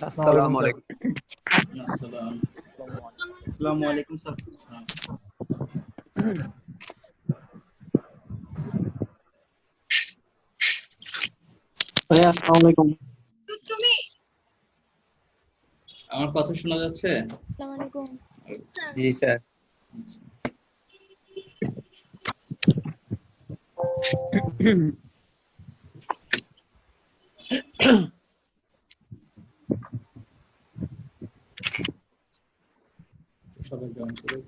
আসসালামু আলাইকুম। আসসালাম। আসসালামু আলাইকুম স্যার। ভাইয়া আসসালামু আলাইকুম। আমার কথা শোনা যাচ্ছে? জি স্যার। সবাই জয়েন করুন।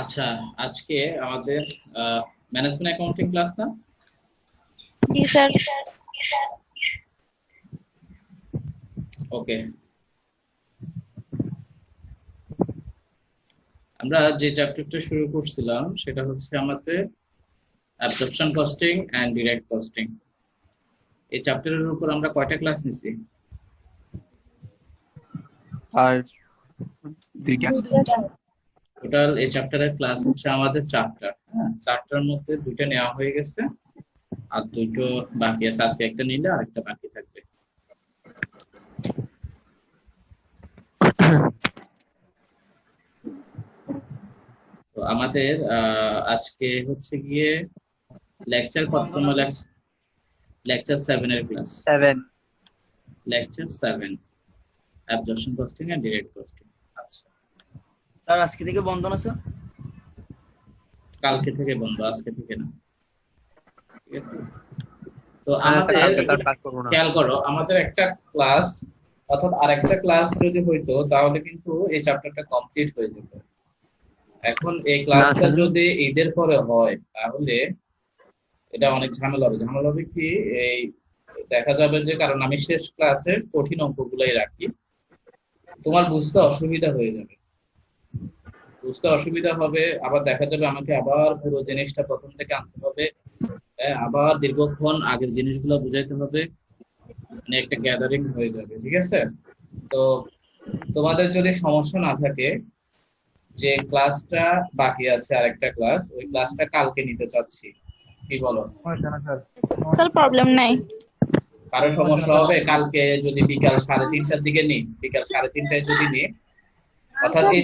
আচ্ছা, আজকে আমাদের ম্যানেজমেন্ট অ্যাকাউন্টিং ক্লাস না? জি স্যার। ওকে, আমরা যে চ্যাপ্টারটা শুরু করছিলাম সেটা হচ্ছে আমাদের absorption costing and direct costing. এই চ্যাপ্টারের উপর আমরা কয়টা ক্লাস নিছি? আর দুইটা। টোটাল এই চ্যাপ্টারের ক্লাস হচ্ছে আমাদের চারটা। চারটার মধ্যে দুইটা নেওয়া হয়ে গেছে আর দুটো বাকি আছে। আজকে একটা নিলে আরেকটা বাকি থাকবে। তো আমাদের আজকে হচ্ছে গিয়ে লেকচার কততম? লেকচার 7 এর class. 7। Lecture 7 absorption costing and direct costing. আচ্ছা, স্যার আজকে থেকে বন্ধ না স্যার? কালকে থেকে বন্ধ, আজকে থেকে না। ঠিক আছে, তো কালকে আমাদের তার ক্লাস করব না। খেয়াল করো, আমাদের একটা ক্লাস অর্থাৎ আরেকটা ক্লাস যদি হইতো তাহলে কিন্তু এই চ্যাপ্টারটা কমপ্লিট হয়ে যেত। এখন এই ক্লাসটা যদি ঈদের পরে হয় তাহলে এটা অনেক ঝামেলা হবে। ঝামেলা হবে কি, এই দেখা যাবে যে, কারণ আমি শেষ ক্লাসের কঠিন অঙ্কগুলাই রাখি, তোমার বুঝতে অসুবিধা হয়ে যাবে। বুঝতে অসুবিধা হবে, আবার দেখা যাবে আমাকে আবার পুরো জিনিসটা প্রথম থেকে আনতে হবে, আবার দীর্ঘক্ষণ আগের জিনিসগুলো বুঝাইতে হবে, মানে একটা গ্যাদারিং হয়ে যাবে। ঠিক আছে, তো তোমাদের যদি সমস্যা না থাকে, যে ক্লাসটা বাকি আছে আরেকটা ক্লাস, ওই ক্লাসটা কালকে নিতে চাচ্ছি, কি বলো? স্যার প্রবলেম নাই। কারো সমস্যা হবে? কালকে যদি বিকাল 3:30টার দিকে নিই, বিকাল 3:30টায় যদি নিই, অর্থাৎ এই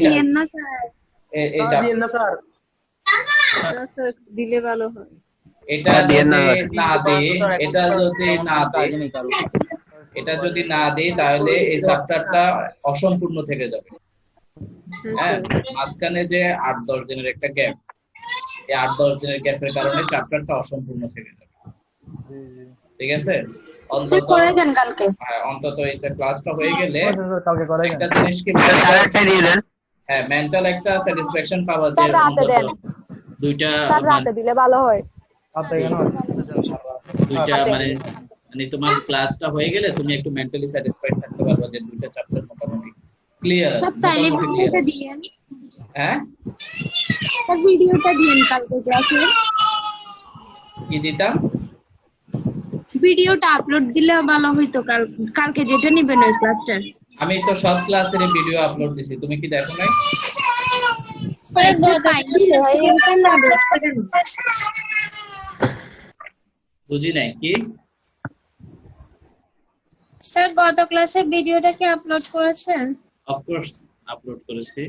দিলে ভালো হয়। এটা যদি না দিই, এটা যদি না দিই, এটা যদি না দিই তাহলে এই চ্যাপ্টারটা অসম্পূর্ণ থেকে যাবে। হ্যাঁ, মাঝখানে যে 8-10 দিনের একটা গ্যাপ, এই 8-10 দিনের গ্যাপের কারণে চ্যাপ্টারটা অসম্পূর্ণ থেকে যাবে। ঠিক আছে, অন্তত অন্তত এটা ক্লাসটা হয়ে গেলে একটা জিনিস কি, হ্যাঁ, মেন্টাল একটা স্যাটিসফ্যাকশন পাওয়া যায়। দুইটা রাতে দিলে ভালো হয়। দুইটা মানে তোমার ক্লাসটা হয়ে গেলে তুমি একটু মেন্টালি স্যাটিসফাইড থাকতে পারবে যে দুইটা চ্যাপ্টার মোটামুটি ক্লিয়ার আছে। হ্যাঁ, ভিডিওটা দিন কালকে ক্লাসে। কি দিতাম? ভিডিওটা আপলোড দিলে ভালো হইতো। কালকে যেটা নিবেন ওই ক্লাসটার। আমি তো সব ক্লাসের ভিডিও আপলোড দিছি, তুমি কি দেখো নাই? বুঝি নাই কি স্যার, গত ক্লাসের ভিডিওটা কি আপলোড করেছেন? অফকোর্স আপলোড করেছি,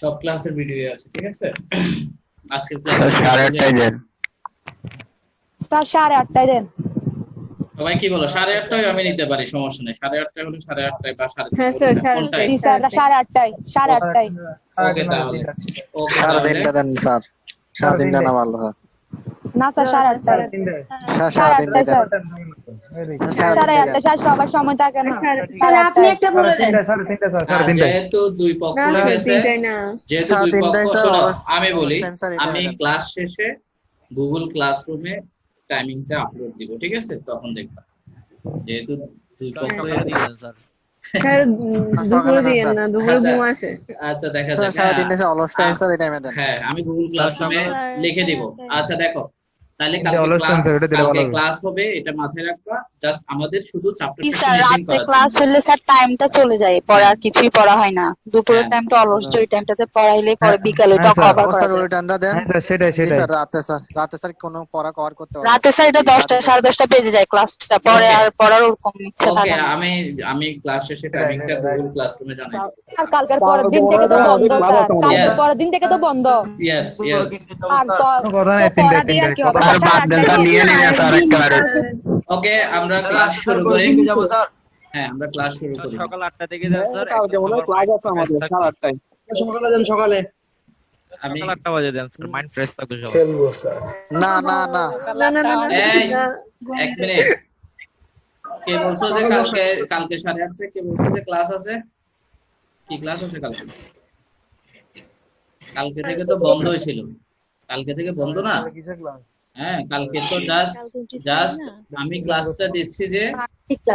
সব ক্লাসের ভিডিও আছে। ঠিক আছে, আজকের ক্লাসে 8:30টায় দেন। স্যার 8:30টায় দেন। সবাই কি বলো? 8:30টায় আমি নিতে পারি, সমস্যা নেই। 8:30টায় হলে 8:30টায় বা 8:30টায়। হ্যাঁ স্যার, 8:30টায়। ওকে, তাহলে ওকে, তাহলে দেন স্যার। 3:30 না ভালো হয় না স্যার, 8:30টায়। 8:30টায় স্যার। 8:30টায় স্যার, সবার সময় থাকে না। তাহলে আপনি একটা বলে দেন। যেহেতু দুই পক্ষ লিখেছে, যেহেতু দুই পক্ষ, শোনো আমি বলি, আমি ক্লাস শেষে গুগল ক্লাসরুমে টাইমিংটা আপলোড দিব। ঠিক আছে, তখন দেখবা। যেহেতু দুই পক্ষ, আচ্ছা দেখা যাক। হ্যাঁ, আমি গুগল ক্লাসরুমে লিখে দিব। আচ্ছা দেখো, তাহলে এটা অলস টাইম স্যার, এটা দিলে ভালো হবে। ক্লাস হবে, এটা মাথায় রাখবা। জাস্ট আমাদের শুধু জি চ্যাপ্টারটা স্যার, ফিনিশিং রাতে করার ক্লাস জন্য। হলে স্যার টাইমটা চলে যায়, পরে আর কিছুই পড়া হয় না। দুপুরের হ্যাঁ টাইমটা অলস, ওই টাইমটাতে পড়াইলে পরে হ্যাঁ বিকালে হ্যাঁ ওটা স্যার, কভার ও করা স্যার যায়। ওই টাইমটা দেন। হ্যাঁ স্যার, সেটাই জি সেটাই। স্যার, রাতে স্যার কোনো পড়া কভার করতে পারবো না। রাতে স্যার এটা যদি 10টা সাড়ে 10টা বেজে যায় ক্লাসটা, পরে ওকে আর পড়ার ওরকম ইচ্ছা ওকে, থাকে না। আমি ক্লাস শেষে টাইমিংটা গুগল ক্লাসরুমে জানাই দেবো। স্যার কালকের পরের দিন থেকে তো বন্ধ স্যার, কালকের পরের দিন থেকে তো বন্ধ। Yes yes. আর কোনো কথা তো নাই, পড়া দিয়ে আর কি হবে স্যার, বাদ দেন স্যার, নিয়ে নিন স্যার একেবারে। ওকে, আমরা ক্লাস শুরু করি। যাবো স্যার। হ্যাঁ, আমরা ক্লাস শুরু করি। সকাল 8টা থেকে যান স্যার। কালকে মনে হয় ক্লাস আছে আমাদের 8:30টায়। আমি সকাল 8টা বাজে দেন স্যার, মাইন্ড ফ্রেশ থাকবে সবার। না না না, এই এক মিনিট, কে বলছো যে কালকে 8:30 কে বলছো যে ক্লাস আছে? কি ক্লাস আছে কালকে? কালকে থেকে তো বন্ধই ছিল। কালকে থেকে বন্ধ না? হ্যাঁ, কালকে তো জাস্ট আমি ক্লাসটা দিচ্ছি যে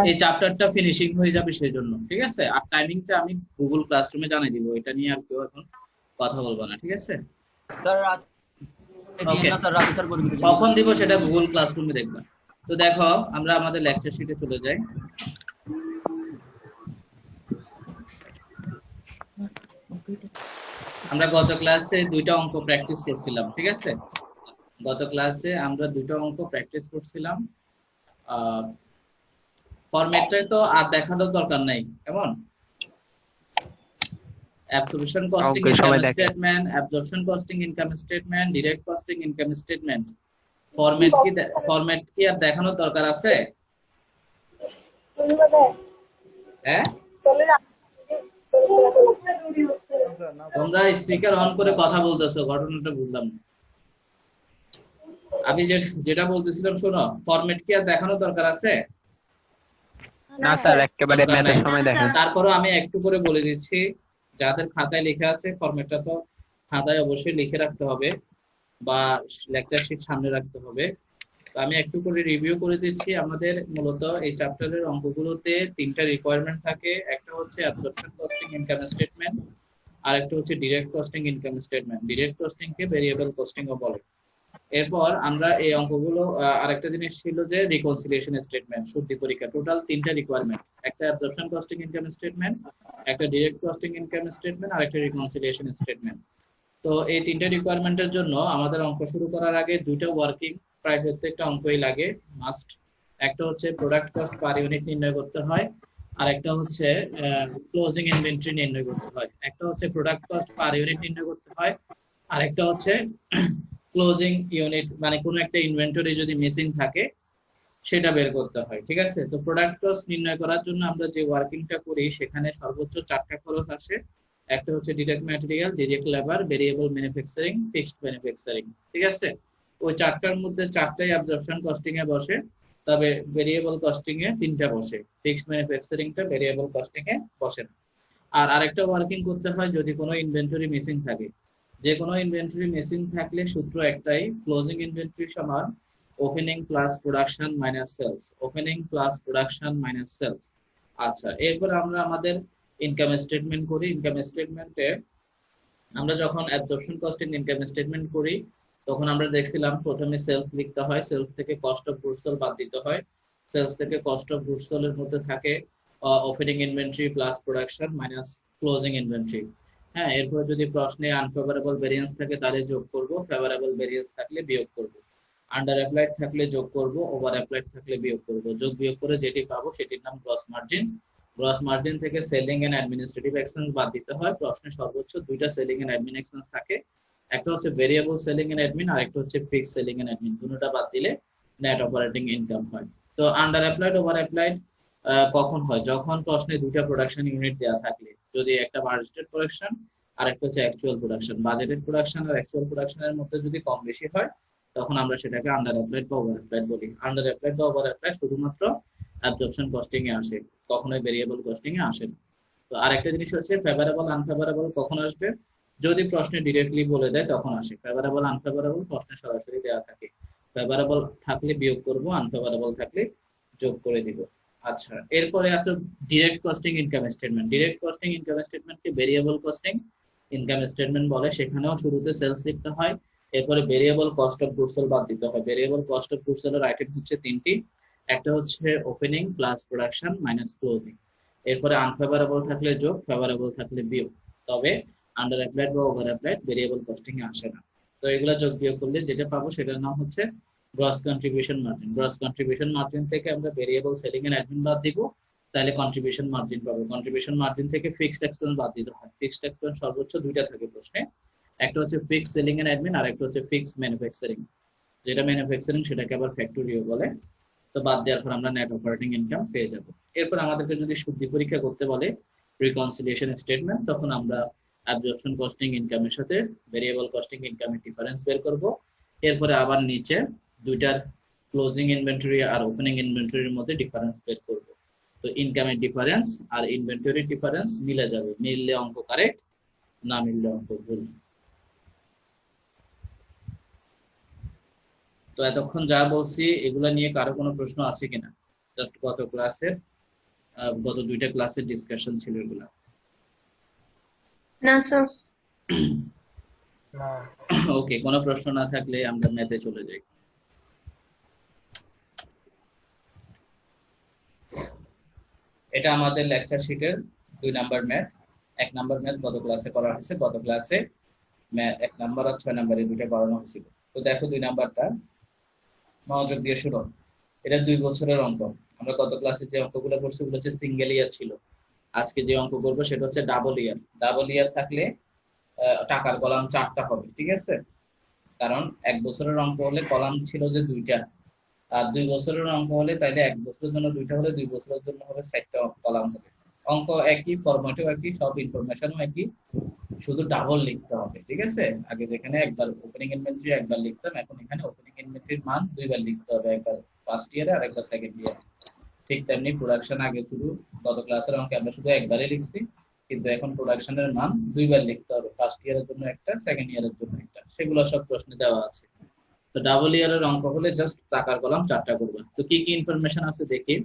এই চ্যাপ্টারটা ফিনিশিং হয়ে যাবে সেই জন্য, ঠিক আছে? আর টাইমিংটা আমি গুগল ক্লাসরুমে জানিয়ে দিব, এটা নিয়ে আর কেউ এখন কথা বলবো না, ঠিক আছে? স্যার রাত ওকে, না স্যার, রাতে স্যার করে দিতে কখন দিব সেটা গুগল ক্লাসরুমে দেখবা। তো দেখো, আমরা আমাদের লেকচার শিটে চলে যাই। আমরা গত ক্লাসে দুইটা অঙ্ক প্র্যাকটিস করছিলাম, ঠিক আছে? গত ক্লাসে আমরা দুটো অঙ্ক প্র্যাকটিস করছিলাম। ফরম্যাটটা তো আর দেখানোর দরকার নাই, কেমন? Absorption costing income statement, absorption costing income statement, direct costing income statement. Format কি আর দেখানোর দরকার আছে? হ্যাঁ, তোমরা স্পিকার অন করে কথা বলতেছো, ঘটনাটা বুঝলাম না। আমি যেটা বলতেছিলাম শোনো, ফরম্যাট কি আর দেখানোর দরকার আছে? না স্যার, একেবারে ম্যাথের সময় দেখেন। তারপরও আমি একটু করে বলে দিচ্ছি, যাদের খাতায় লেখা আছে ফরম্যাটটা তো খাতায় অবশ্যই লিখে রাখতে হবে বা লেকচার শিট সামনে রাখতে হবে। তো আমি একটু করে রিভিউ করে দিচ্ছি। আমাদের মূলত এই চ্যাপ্টারের অঙ্কগুলোতে তিনটা রিকোয়ারমেন্ট থাকে। একটা হচ্ছে অ্যাবসর্পশন কস্টিং ইনকাম স্টেটমেন্ট, আর একটা হচ্ছে direct costing income statement. Direct costing কে ভেরিয়েবল কস্টিংও বলে। এরপর আমরা এই অঙ্কগুলো আরেকটা জিনিস ছিল যে রিকনসিলিয়েশন স্টেটমেন্ট, শুদ্ধি পরীক্ষা। টোটাল তিনটা রিকোয়ারমেন্ট, একটা অ্যাবসর্পশন কস্টিং ইনকাম স্টেটমেন্ট, একটা ডাইরেক্ট কস্টিং ইনকাম স্টেটমেন্ট, আর একটা রিকনসিলিয়েশন স্টেটমেন্ট। তো এই তিনটা রিকোয়ারমেন্টের জন্য আমাদের অঙ্ক শুরু করার আগে দুইটা ওয়ার্কিং প্রায় প্রত্যেকটা অঙ্কই লাগে, মাস্ট। একটা হচ্ছে প্রোডাক্ট কস্ট পার ইউনিট নির্ণয় করতে হয়, আর একটা হচ্ছে ক্লোজিং ইনভেন্টরি নির্ণয় করতে হয়। একটা হচ্ছে প্রোডাক্ট কস্ট পার ইউনিট নির্ণয় করতে হয়, আর একটা হচ্ছে ক্লোজিং ইউনিট, মানে কোনো একটা ইনভেন্টরি যদি মিসিং থাকে সেটা বের করতে হয়, ঠিক আছে? তো প্রোডাক্ট কস্ট নির্ণয় করার জন্য আমরা যে ওয়ার্কিংটা করি সেখানে সর্বোচ্চ 4টা খরচ আসে। একটা হচ্ছে direct material, direct labour, variable manufacturing, fixed manufacturing, ঠিক আছে? ওই 4টার মধ্যে 4টাই অ্যাবজর্পশন কস্টিং এ বসে, তবে ভেরিয়েবল কস্টিং এ 3টা বসে। ফিক্সড ম্যানুফ্যাকচারিংটা ভেরিয়েবল কস্টিং এ বসে না। আর আরেকটা ওয়ার্কিং করতে হয় যদি কোনো ইনভেন্টরি মিসিং থাকে। যে কোনো ইনভেন্টরি মিসিং থাকলে সূত্র একটাই, ক্লোজিং ইনভেন্টরি সমান opening plus production minus sales, opening plus production minus sales. আচ্ছা, এরপর আমরা আমাদের ইনকাম স্টেটমেন্ট করি। ইনকাম স্টেটমেন্টে আমরা যখন অ্যাবজর্পশন কস্টিং ইনকাম স্টেটমেন্ট করি তখন আমরা দেখছিলাম প্রথমে সেলস লিখতে হয়, সেলস থেকে কস্ট অফ গুডস সোল্ড বাদ দিতে হয়। সেলস থেকে কস্ট অফ গুডস সোল্ড এর মধ্যে থাকে opening inventory plus production minus closing inventory. হ্যাঁ, এরপর যদি প্রশ্নে আনফেভারেবল ভেরিয়েন্স থাকে তাহলে যোগ করব, ফেভারেবল ভেরিয়েন্স থাকলে বিয়োগ করব, আন্ডার অ্যাপ্লাইড থাকলে যোগ করব, ওভার অ্যাপ্লাইড থাকলে বিয়োগ করব। যোগ বিয়োগ করে যেটি পাবো সেটির নাম গ্রস মার্জিন। গ্রস মার্জিন থেকে সেলিং এন্ড অ্যাডমিনিস্ট্রেটিভ এক্সপেন্স বাদ দিতে হয়। প্রশ্নে সর্বোচ্চ দুইটা সেলিং এন্ড অ্যাডমিন এক্সপেন্স থাকে, একটা হচ্ছে ভেরিয়েবল সেলিং এন্ড অ্যাডমিন, আর একটা হচ্ছে ফিক্সড সেলিং এন্ড অ্যাডমিন। দুটোটা বাদ দিলে নেট অপারেটিং ইনকাম হয়। তো আন্ডার অ্যাপ্লাইড ওভার অ্যাপ্লাইড কখন হয়? যখন প্রশ্নে দুইটা প্রোডাকশন ইউনিট দেওয়া থাকলে, যদি একটা বাজেটেড প্রোডাকশন আর একটা হচ্ছে অ্যাকচুয়াল প্রোডাকশন, বাজেটেড প্রোডাকশন আর অ্যাকচুয়াল প্রোডাকশনের মধ্যে যদি কম বেশি হয় তখন আমরা সেটাকে আন্ডার অ্যাপ্লাইড বা ওভার অ্যাপ্লাইড বলি। আন্ডার অ্যাপ্লাইড বা ওভার অ্যাপ্লাইড শুধুমাত্র অ্যাবজর্পশন কস্টিং এ আসে, কখনোই ভেরিয়েবল কস্টিং এ আসে না। তো আরেকটা জিনিস হচ্ছে ফেভারেবল আনফেভারেবল কখন আসবে? যদি প্রশ্নে ডিরেক্টলি বলে দেয় তখন আসে। ফেভারেবল আনফেভারেবল প্রশ্নে সরাসরি দেওয়া থাকে, ফেভারেবল থাকলে বিয়োগ করব, আনফেভারেবল থাকলে যোগ করে দিব। আচ্ছা, এরপরে আছে direct costing income statement. Direct costing income স্টেটমেন্টকে ভেরিয়েবল কস্টিং ইনকাম স্টেটমেন্ট বলে। সেখানেও শুরুতে সেলস লিখতে হয় এরপরে variable cost of goods sold বাদ দিতে হয়। Variable cost of goods sold এর আইটেম হচ্ছে তিনটি, একটা হচ্ছে opening plus production minus closing. এরপরে আনফেভারেবল থাকলে যোগ, ফেভারেবল থাকলে বিয়োগ। তবে আন্ডার অ্যাপ্লাইড বা ওভার অ্যাপ্লাইড ভেরিয়েবল কস্টিং এ আসে না। তো এগুলা যোগ বিয়োগ করলে যেটা পাবো সেটার নাম হচ্ছে gross contribution margin. Gross contribution margin থেকে আমরা ভেরিয়েবল সেলিং এন্ড অ্যাডমিন বাদ দিব, তাহলে কন্ট্রিবিউশন মার্জিন পাবো। কন্ট্রিবিউশন মার্জিন থেকে ফিক্সড এক্সপেন্স বাদ দিতে হয়। ফিক্সড এক্সপেন্স সর্বোচ্চ দুইটা থাকে প্রশ্নে, একটা হচ্ছে ফিক্সড সেলিং এন্ড অ্যাডমিন আর একটা হচ্ছে ফিক্সড ম্যানুফ্যাকচারিং। যেটা ম্যানুফ্যাকচারিং সেটাকে আবার ফ্যাক্টরিও বলে। তো বাদ দেওয়ার পর আমরা নেট অপারেটিং ইনকাম পেয়ে যাব। এরপর আমাদেরকে যদি শুদ্ধি পরীক্ষা করতে বলে রিকনসিলিয়েশন স্টেটমেন্ট, তখন আমরা অ্যাবজর্পশন কস্টিং ইনকামের সাথে ভেরিয়েবল কস্টিং ইনকামের ডিফারেন্স বের করব। এরপরে আবার নিচে দুইটার ক্লোজিং ইনভেন্টরি আর ওপেনিং ইনভেন্টরির মধ্যে ডিফারেন্স বের করব। তো ইনকামের ডিফারেন্স আর ইনভেন্টরির ডিফারেন্স মিলে যাবে, মিললে অঙ্ক কারেক্ট, না মিললে অঙ্ক ভুল। তো এতক্ষণ যা বলছি এগুলা নিয়ে কারো কোনো প্রশ্ন আছে কিনা? জাস্ট গত দুইটা ক্লাসের ডিসকাশন ছিল এগুলা। না স্যার। ওকে, কোনো প্রশ্ন না থাকলে আমরা ম্যাথে চলে যাই। এটা আমাদের লেকচার শিটের 2 নাম্বার ম্যাথ। 1 নাম্বার ম্যাথ গত ক্লাসে করা হয়েছে। গত ক্লাসে 1 নাম্বার আর 6 নাম্বার এই দুটো করানো হয়েছিল। তো দেখো 2 নাম্বারটা মনোযোগ দিয়ে শুনো। এটা 2 বছরের অঙ্ক। আমরা গত ক্লাসে যে অঙ্কগুলো করছি ওগুলো হচ্ছে সিঙ্গেল ইয়ার ছিল। আজকে যে অঙ্ক করবো সেটা হচ্ছে ডাবল ইয়ার। ডাবল ইয়ার থাকলে টাকার কলাম 4টা হবে, ঠিক আছে? কারণ 1 বছরের অঙ্ক হলে কলাম ছিল যে 2টা, আর 2 বছরের অঙ্ক হলে তাইলে 1 বছরের জন্য 2টা হলে 2 বছরের জন্য হবে 4টা কলাম হবে। অঙ্ক একই, ফরম্যাটও একই, সব ইনফরমেশনও একই, শুধু ডাবল লিখতে হবে, ঠিক আছে? আগে যেখানে একবার ওপেনিং ইনভেন্টরি একবার লিখতাম, এখন এখানে ওপেনিং ইনভেন্টরির মান 2 বার লিখতে হবে, একবার ফার্স্ট ইয়ারে আর একবার সেকেন্ড ইয়ারে। ঠিক তেমনি প্রোডাকশন আগে শুধু গত ক্লাসের অঙ্কে আমরা শুধু একবারই লিখছি, কিন্তু এখন প্রোডাকশনের মান 2 বার লিখতে হবে, ফার্স্ট ইয়ারের জন্য একটা, সেকেন্ড ইয়ারের জন্য একটা। সেগুলো সব প্রশ্নে দেওয়া আছে। তো ডাবল ইয়ারের অঙ্ক হলে জাস্ট টাকার কলাম 4টা করবে। তো কি কি ইনফরমেশন আছে দেখি।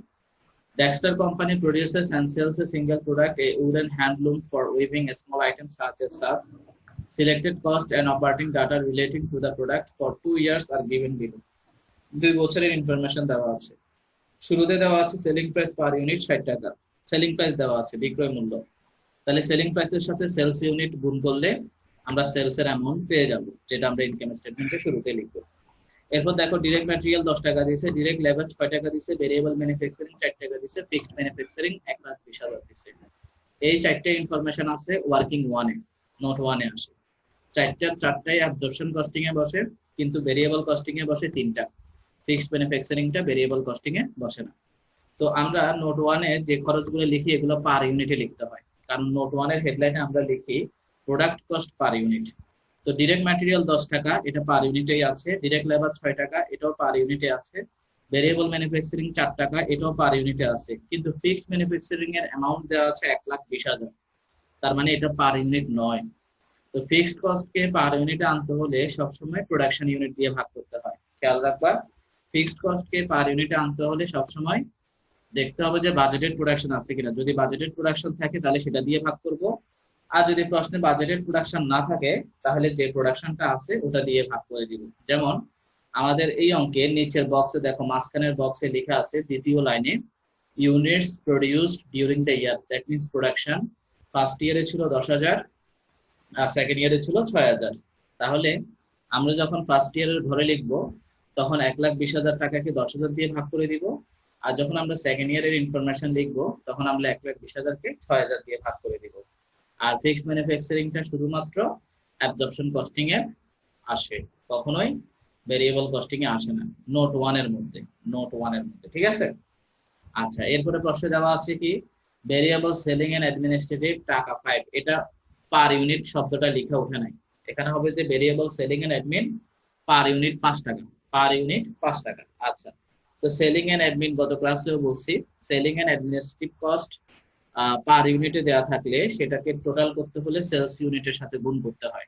Dexter company produces and sells a single product, a wooden handloom for weaving a small items such as scarves. Selected cost and operating data relating to the product for 2 years are given below. 2 বছরের information দেওয়া আছে। শুরুতে দেওয়া আছে selling price per unit 60 টাকা। Selling price দেওয়া আছে, বিক্রয় মূল্য। তাহলে সেলিং প্রাইসের সাথে সেলস ইউনিট গুণ করলে আমরা সেলস এর অ্যামাউন্ট পেয়ে যাব, যেটা আমরা ইনকাম স্টেটমেন্টে শুরুতে লিখব। এরপর দেখো ডিরেক্ট ম্যাটেরিয়াল 10 টাকা দিয়েছে, ডিরেক্ট লেবার 6 টাকা দিয়েছে, ভেরিয়েবল ম্যানুফ্যাকচারিং 4 টাকা দিয়েছে, ফিক্সড ম্যানুফ্যাকচারিং 1,20,000 দিয়েছে। এই 4টা ইনফরমেশন আছে ওয়ার্কিং 1 এ, নোট 1 এ আসে। 4টাই অ্যাবজর্পশন কস্টিং এ বসে, কিন্তু ভেরিয়েবল কস্টিং এ বসে 3টা। ফিক্সড ম্যানুফ্যাকচারিংটা ভেরিয়েবল কস্টিং এ বসে না। তো আমরা নোট 1 এ যে খরচগুলো লিখি এগুলো পার ইউনিটে লিখতে হয়, কারণ নোট 1 এর হেডলাইনে আমরা লিখি প্রোডাক্ট কস্ট পার ইউনিট। তো ডিরেক্ট ম্যাটেরিয়াল 10 টাকা, এটা পার ইউনিটেই আছে। ডিরেক্ট লেবার 6 টাকা, এটাও পার ইউনিটে আছে। ভেরিয়েবল ম্যানুফ্যাকচারিং 4 টাকা, এটাও পার ইউনিটে আছে। কিন্তু ফিক্সড ম্যানুফ্যাকচারিং এর অ্যামাউন্ট দেওয়া আছে 1,20,000, তার মানে এটা পার ইউনিট নয়। তো ফিক্সড কস্টকে পার ইউনিটে আনতে হলে সবসময় প্রোডাকশন ইউনিট দিয়ে ভাগ করতে হয়। খেয়াল রাখবা, ফিক্সড কস্টকে পার ইউনিটে আনতে হলে সবসময় দেখতে হবে যে বাজেটেড প্রোডাকশন আছে কিনা। যদি বাজেটেড প্রোডাকশন থাকে তাহলে সেটা দিয়ে ভাগ করব, আর যদি প্রশ্নে বাজেটেড প্রোডাকশন না থাকে তাহলে যে প্রোডাকশনটা আছে ওটা দিয়ে ভাগ করে দিব। যেমন আমাদের এই অঙ্কের নিচের বক্সে দেখো, মাঝখানের বক্সে লেখা আছে দ্বিতীয় লাইনে units produced during the year, that means production first ইয়ারে ছিল 10,000 আর সেকেন্ড ইয়ারে ছিল 6,000। তাহলে আমরা যখন ফার্স্ট ইয়ারের ঘরে লিখবো তখন 1,20,000 টাকাকে 10,000 দিয়ে ভাগ করে দিব, আর যখন আমরা সেকেন্ড ইয়ারের ইনফরমেশন লিখবো তখন আমরা 1,20,000কে 6,000 দিয়ে ভাগ করে দিব। আর ফিক্সড ম্যানুফ্যাকচারিংটা শুধুমাত্র অ্যাবজর্পশন কস্টিং এ আসে, কখনোই ভেরিয়েবল কস্টিং এ আসে না, নোট 1 এর মধ্যে, নোট 1 এর মধ্যে, ঠিক আছে? আচ্ছা, এরপরে প্রশ্ন দেওয়া আছে কি ভেরিয়েবল সেলিং এন্ড অ্যাডমিনিস্ট্রেটিভ টাকা 5। এটা পার ইউনিট শব্দটা লেখা ওঠে নাই, এখানে হবে যে variable selling and admin per unit 5 টাকা, পার ইউনিট 5 টাকা। আচ্ছা, তো সেলিং এন্ড অ্যাডমিন গত ক্লাসেও বলছি, selling and administrative cost per ইউনিটে দেওয়া থাকলে সেটাকে টোটাল করতে হলে সেলস ইউনিটের সাথে গুণ করতে হয়।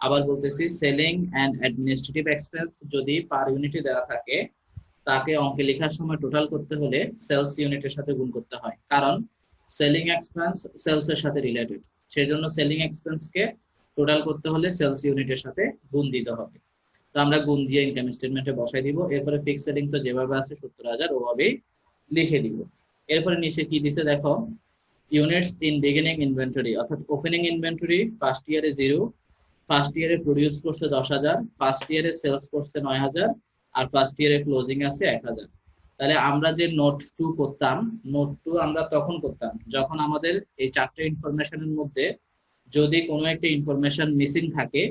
আবার বলতেছি, সেলিং এন্ড অ্যাডমিনিস্ট্রেটিভ এক্সপেন্স যদি পার ইউনিটে দেওয়া থাকে তাকে অঙ্কে লেখার সময় টোটাল করতে হলে সেলস ইউনিটের সাথে গুণ করতে হয়, কারণ সেলিং এক্সপেন্স সেলস এর সাথে রিলেটেড। সেজন্য সেলিং এক্সপেন্সকে টোটাল করতে হলে সেলস ইউনিটের সাথে গুণ দিতে হবে। তো আমরা গুণ দিয়ে ইনকাম স্টেটমেন্টে বসাই দিব। এরপরে ফিক্সড সেলিং তো যেভাবে আছে 70,000 ওভাবেই লিখে দিব। এরপরে নিচে কি দিছে দেখো, ইউনিটস ইন বিগিনিং ইনভেন্টরি, অর্থাৎ ওপেনিং ইনভেন্টরি ফার্স্ট ইয়ারে 0, ফার্স্ট ইয়ারে প্রডিউস করছে 10,000, ফার্স্ট ইয়ারে সেলস করছে 9,000, আর ফার্স্ট ইয়ারে ক্লোজিং আছে 1,000। তাহলে আমরা যে নোট 2 করতাম, নোট 2 আমরা তখন করতাম যখন আমাদের এই চারটে ইনফরমেশনের মধ্যে যদি কোনো একটা ইনফরমেশন মিসিং থাকে,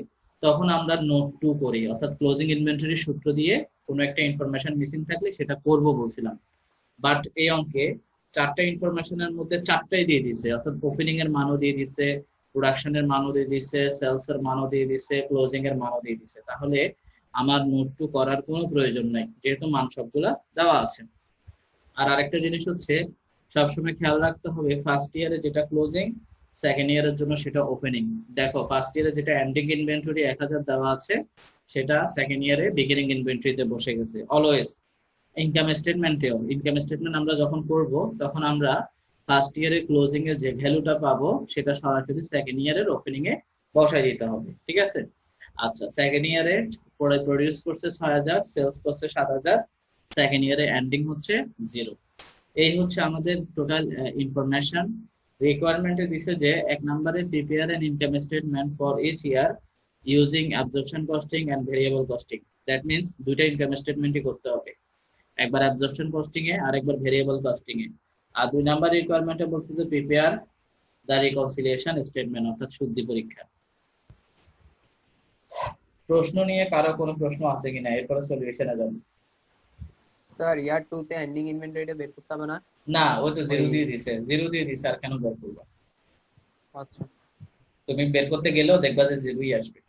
তখন আমরা নোট 2 করি, অর্থাৎ ক্লোজিং ইনভেন্টরি সূত্র দিয়ে কোনো একটা ইনফরমেশন মিসিং থাকলে সেটা করব বলছিলাম। বাট এই অঙ্কে চারটা ইনফরমেশনের মধ্যে চারটাই দিয়ে দিছে, অর্থাৎ ওপেনিং এর মানও দিয়ে দিছে, প্রোডাকশনের মানও দিয়ে দিছে, সেলস এর মানও দিয়ে দিছে, ক্লোজিং এর মানও দিয়ে দিছে। তাহলে আমার নোট 2 করার কোনো প্রয়োজন নাই, যেহেতু মান সবগুলা দেওয়া আছে। আর আরেকটা জিনিস হচ্ছে, সবসময় খেয়াল রাখতে হবে ফার্স্ট ইয়ারে যেটা ক্লোজিং, সেকেন্ড ইয়ারের জন্য সেটা ওপেনিং। দেখো ফার্স্ট ইয়ারে যেটা এন্ডিং ইনভেন্টরি 1,000 দেওয়া আছে, সেটা সেকেন্ড ইয়ারে বিগিনিং ইনভেন্টরিতে বসে গেছে। অলওয়েজ ইনকাম স্টেটমেন্টেও, ইনকাম স্টেটমেন্ট আমরা যখন করব তখন আমরা ফার্স্ট ইয়ারে ক্লোজিং এর যে ভ্যালুটা পাবো সেটা সরাসরি সেকেন্ড ইয়ারের ওপেনিং এ বসাই দিতে হবে, ঠিক আছে? আচ্ছা, সেকেন্ড ইয়ারে প্রডিউস করছে 6,000, সেলস করছে 7,000, সেকেন্ড ইয়ারে এন্ডিং হচ্ছে 0। এই হচ্ছে আমাদের টোটাল ইনফরমেশন। রিকোয়ারমেন্টে দিছে যে 1 নম্বরে prepare an income statement for each year using absorption costing and variable costing. That means দুইটা ইনকাম স্টেটমেন্টই করতে হবে, একবার অ্যাবজর্পশন কস্টিং এ আর একবার ভেরিয়েবল কস্টিং এ। আর 2 নাম্বার রিকোয়ারমেন্টে বলছে যে প্রিপেয়ার দ্য রিকনসিলিয়েশন স্টেটমেন্ট, অর্থাৎ শুদ্ধি পরীক্ষা। প্রশ্ন নিয়ে কারো কোনো প্রশ্ন আছে কিনা, এরপরে সলিউশনে যাব। স্যার ইয়ার 2 তে এন্ডিং ইনভেন্টরিটা বের করতে হবে না? না, ওই তো 0 দিয়ে দিছে, 0 দিয়ে দিছে, আর কেন বের করব? আচ্ছা, তুমি বের করতে গেলেও দেখবা যে 0ই আসবে।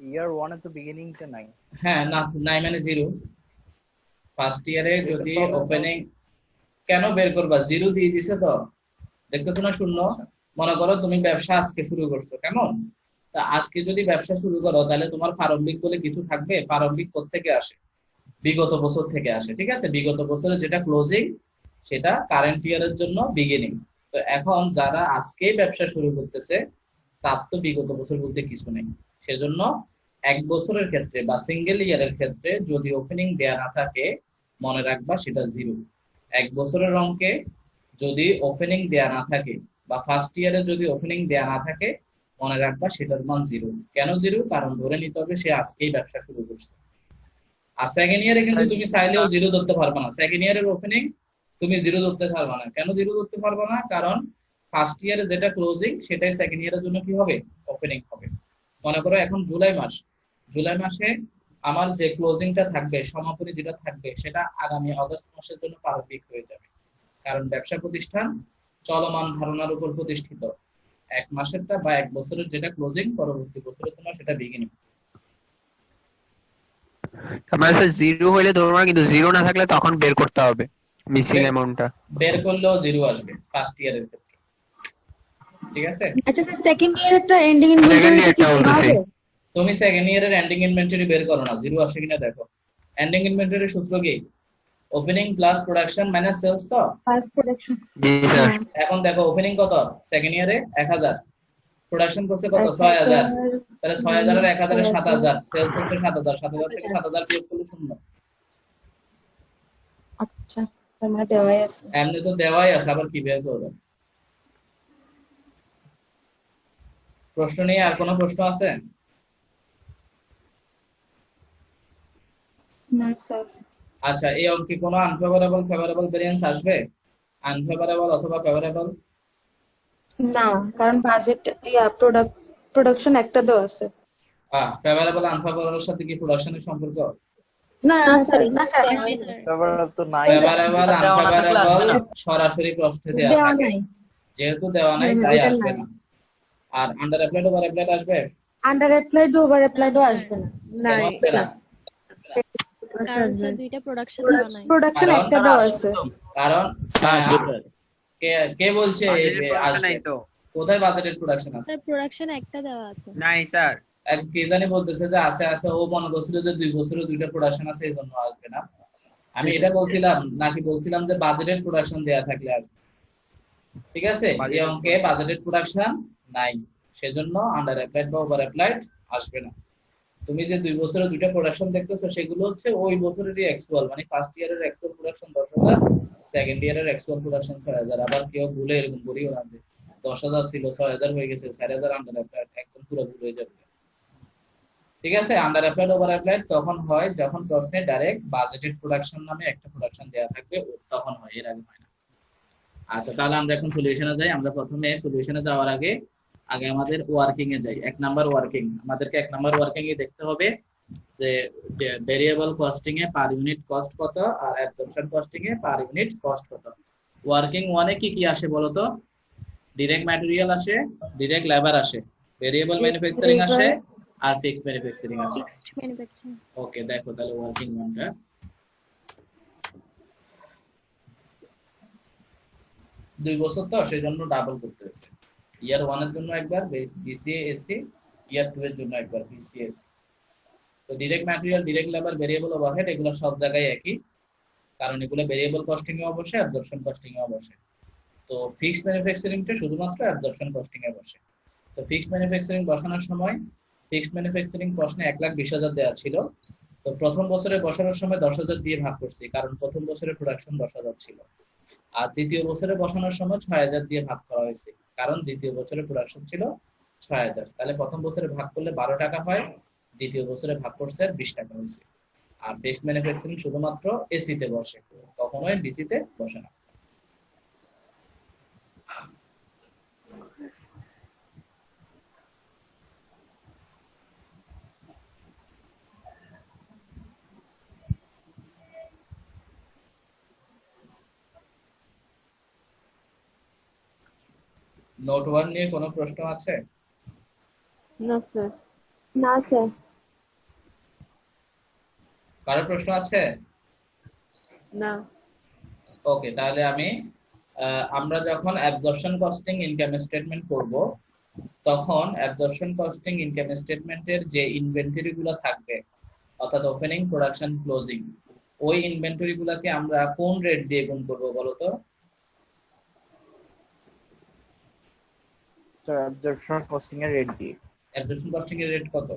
ইয়ার 1 এর তো বিগিনিং টা নাই। হ্যাঁ, না, নাই মানে 0। ফার্স্ট ইয়ারে যদি ওপেনিং কেন বের করবা? 0 দিয়ে দিছে তো, দেখতেছো না শূন্য। মনে করো তুমি ব্যবসা আজকে শুরু করছো, কেমন? তা আজকে যদি ব্যবসা শুরু করো তাহলে তোমার প্রারম্ভিক বলে কিছু থাকবে। প্রারম্ভিক কোত্থেকে আসে? বিগত বছর থেকে আসে, ঠিক আছে? বিগত বছরে যেটা ক্লোজিং সেটা কারেন্ট ইয়ারের জন্য বিগিনিং। তো এখন যারা আজকেই ব্যবসা শুরু করতেছে তার তো বিগত বছর বলতে কিছু নেই। সেজন্য 1 বছরের ক্ষেত্রে বা সিঙ্গেল ইয়ারের ক্ষেত্রে যদি ওপেনিং দেয়া না থাকে, মনে রাখবা সেটা 0। 1 বছরের অঙ্কে যদি ওপেনিং দেয়া না থাকে বা ফার্স্ট ইয়ারে যদি ওপেনিং দেয়া না থাকে, মনে রাখবা সেটার মান 0। কেন 0? কারণ ধরে নিতে হবে সে আজকেই ব্যবসা শুরু করছে। আর সেকেন্ড ইয়ারে কিন্তু তুমি চাইলেও 0 ধরতে পারবে না। সেকেন্ড ইয়ারের ওপেনিং তুমি 0 ধরতে পারবে না। কেন 0 ধরতে পারবে না? কারণ ফার্স্ট ইয়ারে যেটা ক্লোজিং সেটাই সেকেন্ড ইয়ারের জন্য কি হবে? ওপেনিং হবে। মনে করো এখন জুলাই মাস, জুলাই মাসে আমার যে ক্লোজিংটা থাকবে, সমাপনী যেটা থাকবে, সেটা আগামী আগস্ট মাসের জন্য প্রারম্ভিক হয়ে যাবে। কারণ ব্যবসা প্রতিষ্ঠান চলমান ধারণার উপর প্রতিষ্ঠিত। 1 মাসেরটা বা 1 বছরের যেটা ক্লোজিং, পরবর্তী বছরে তোমার সেটা বিগিনিং। আমার স্যার 0 হইলে তোমার, কিন্তু 0 না থাকলে তখন বের করতে হবে মিসিং অ্যামাউন্টটা। বের করলেও 0 আসবে ফার্স্ট ইয়ারের ক্ষেত্রে, ঠিক আছে? আচ্ছা স্যার, সেকেন্ড ইয়ারেরটা এন্ডিং সেকেন্ড ইনভেন্টরি ইয়ারটা বলতেছি। তুমি সেকেন্ড ইয়ারের এন্ডিং ইনভেন্টরি বের করো না, 0 আসে কিনা দেখো। এন্ডিং ইনভেন্টরির সূত্র কি? Opening plus production minus sales তো। First production. জি স্যার। এখন দেখো ওপেনিং কত? সেকেন্ড ইয়ারে 1,000, প্রোডাকশন করছে কত? 6,000। তাহলে 6,000 আর 1,000 এর 7,000, সেলস হচ্ছে 7,000, 7,000 থেকে 7,000 বিয়োগ করলে 0। আচ্ছা, তোমার দেওয়াই আছে। এমনি তো দেওয়াই আছে, আবার কি বের করবে? প্রশ্ন নিয়ে আর কোনো প্রশ্ন আছে? না স্যার। আচ্ছা, এই অঙ্কে কোনো আনফেভারেবল ফেভারেবল ভেরিয়েন্স আসবে? আনফেভারেবল অথবা ফেভারেবল? না, কারণ বাজেট প্রোডাকশন একটা দেওয়া আছে। ফেভারেবল আনফেভারেবলের সাথে কি প্রোডাকশনের সম্পর্ক? না না স্যার, না স্যার, ফেভারেবল তো নাই। ফেভারেবল আনফেভারেবল সরাসরি প্রশ্নে দেওয়া দেওয়া থাকে, নাই। যেহেতু দেওয়া নাই তাই আসবে না। আর আন্ডার অ্যাপ্লাইড ওভার অ্যাপ্লাইড আসবে? আন্ডার অ্যাপ্লাইড ওভার অ্যাপ্লাইডও আসবে না। কেন আসবে না? কারণ স্যার দুইটা প্রোডাকশন দেওয়া নাই। প্রোডাকশন একটা দেওয়া আছে। কারণ আসবে। কে বলছে আসবে? তো কোথায় বাজেটেড প্রোডাকশন আছে? স্যার প্রোডাকশন একটা দেওয়া আছে। নাই স্যার। কে জানি বলতেছে যে আছে আছে, ও মনে করছিল যে 2 বছরে 2টা প্রোডাকশন আছে এই জন্য আসবে না। আমি এটা বলছিলাম নাকি বলছিলাম যে বাজেটেড প্রোডাকশন দেয়া থাকলে আসবে? ঠিক আছে, এই অঙ্কে বাজেটেড প্রোডাকশন নাই, সেজন্য আন্ডার অ্যাপ্লাইড বা ওভার অ্যাপ্লাইড আসবে না। তুমি যে 2 বছরে দুইটা প্রোডাকশন দেখতেছো সেগুলো হচ্ছে ওই বছরেরই অ্যাকচুয়াল, মানে ফার্স্ট ইয়ারের অ্যাকচুয়াল প্রোডাকশন 10,000, সেকেন্ড ইয়ারের অ্যাকচুয়াল প্রোডাকশন 6,000। আবার কেউ ভুলে এরকম করিও না যে 10,000 ছিল 6,000 হয়ে গেছে, 4,000 আন্ডার অ্যাপ্লাইড, একদম পুরো ভুল হয়ে যাবে। ঠিক আছে, আন্ডার অ্যাপ্লাইড ওভার অ্যাপ্লাইড তখন হয় যখন প্রশ্নে ডাইরেক্ট বাজেটেড প্রোডাকশন নামে একটা প্রোডাকশন দেওয়া থাকবে, তখন হয়, এর আগে হয় না। আচ্ছা, তাহলে আমরা এখন সলিউশনে যাই। আমরা প্রথমে সলিউশনে যাওয়ার আগে আমাদের ওয়ার্কিং এ যাই। 1 নাম্বার ওয়ার্কিং, আমাদেরকে 1 নাম্বার ওয়ার্কিং এ দেখতে হবে যে ভেরিয়েবল কস্টিং এ পার ইউনিট কস্ট কত আর অ্যাবজর্পশন কস্টিং এ পার ইউনিট কস্ট কত। ওয়ার্কিং 1 এ কি কি আসে বলো তো? ডাইরেক্ট ম্যাটেরিয়াল আসে, ডাইরেক্ট লেবার আসে, ভেরিয়েবল ম্যানুফ্যাকচারিং আসে আর ফিক্সড ম্যানুফ্যাকচারিং আসে। Fixed manufacturing. ওকে, দেখো তাহলে ওয়ার্কিং 1 টা 2 বছর তো সেজন্য ডাবল করতে হয়েছে। ইয়ার 1 এর জন্য একবার বিসিএ এসসি, ইয়ার 2 এর জন্য একবার বিসিএ এসসি। তো direct material, direct labour, variable overhead এগুলো সব জায়গায় একই, কারণ এগুলো ভেরিয়েবল কস্টিং এ বসে, অ্যাবজর্পশন কস্টিং এ বসে। তো ফিক্সড ম্যানুফ্যাকচারিংটা শুধুমাত্র অ্যাবজর্পশন কস্টিং এ বসে। তো ফিক্সড ম্যানুফ্যাকচারিং বসানোর সময় ফিক্সড ম্যানুফ্যাকচারিং প্রশ্নে 1,20,000 দেওয়া ছিল। তো প্রথম বছরে বসানোর সময় 10,000 দিয়ে ভাগ করছি, কারণ প্রথম বছরে প্রোডাকশন 10,000 ছিল। আর দ্বিতীয় বছরে বসানোর সময় 6,000 দিয়ে ভাগ করা হয়েছে, কারণ দ্বিতীয় বছরে প্রোডাকশন ছিল 6,000। তাহলে প্রথম বছরে ভাগ করলে 12 টাকা হয়, দ্বিতীয় বছরে ভাগ করছে 20 টাকা হয়েছে। আর ফিক্সড ম্যানুফ্যাকচারিং শুধুমাত্র এসি তে বসে, কখনোই বিসি তে বসে না। নোট 1 নিয়ে কোনো প্রশ্ন আছে? না স্যার। না স্যার। কারো প্রশ্ন আছে? না। ওকে, তাহলে আমরা যখন অ্যাবজর্পশন কস্টিং ইনকাম স্টেটমেন্ট করব, তখন অ্যাবজর্পশন কস্টিং ইনকাম স্টেটমেন্টের যে ইনভেন্টরি গুলো থাকবে, অর্থাৎ ওপেনিং, প্রোডাকশন, ক্লোজিং, ওই ইনভেন্টরি গুলাকে আমরা কোন রেট দিয়ে গুণ করব বলো তো? স্যার অ্যাবজর্পশন কস্টিং এর রেট দিয়ে। অ্যাবজর্পশন কস্টিং এর রেট কত?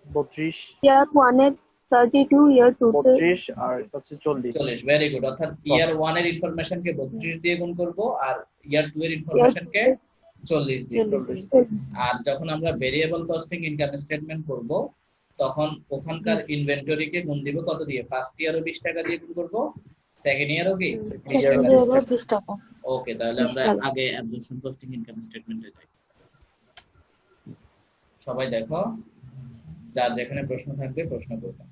32, ইয়ার 1 এর 32, ইয়ার 2 তে 32 আর হচ্ছে 40। 40, ভেরি গুড। অর্থাৎ ইয়ার 1 এর ইনফরমেশন কে 32 দিয়ে গুণ করব আর ইয়ার 2 এর ইনফরমেশন কে 40 দিয়ে। আর যখন আমরা ভেরিয়েবল কস্টিং ইনকাম স্টেটমেন্ট করব, তখন ওখানকার ইনভেন্টরি কে গুণ দিব কত দিয়ে? ফার্স্ট ইয়ারও 20 টাকা দিয়ে গুণ করব, সেকেন্ড ইয়ারও কি 20 টাকা দিয়ে। 20 টাকা। ওকে, তাহলে আমরা আগে অ্যাবজর্পশন কস্টিং ইনকাম স্টেটমেন্টে যাই। সবাই দেখো, যার যেখানে প্রশ্ন থাকবে প্রশ্ন করবে।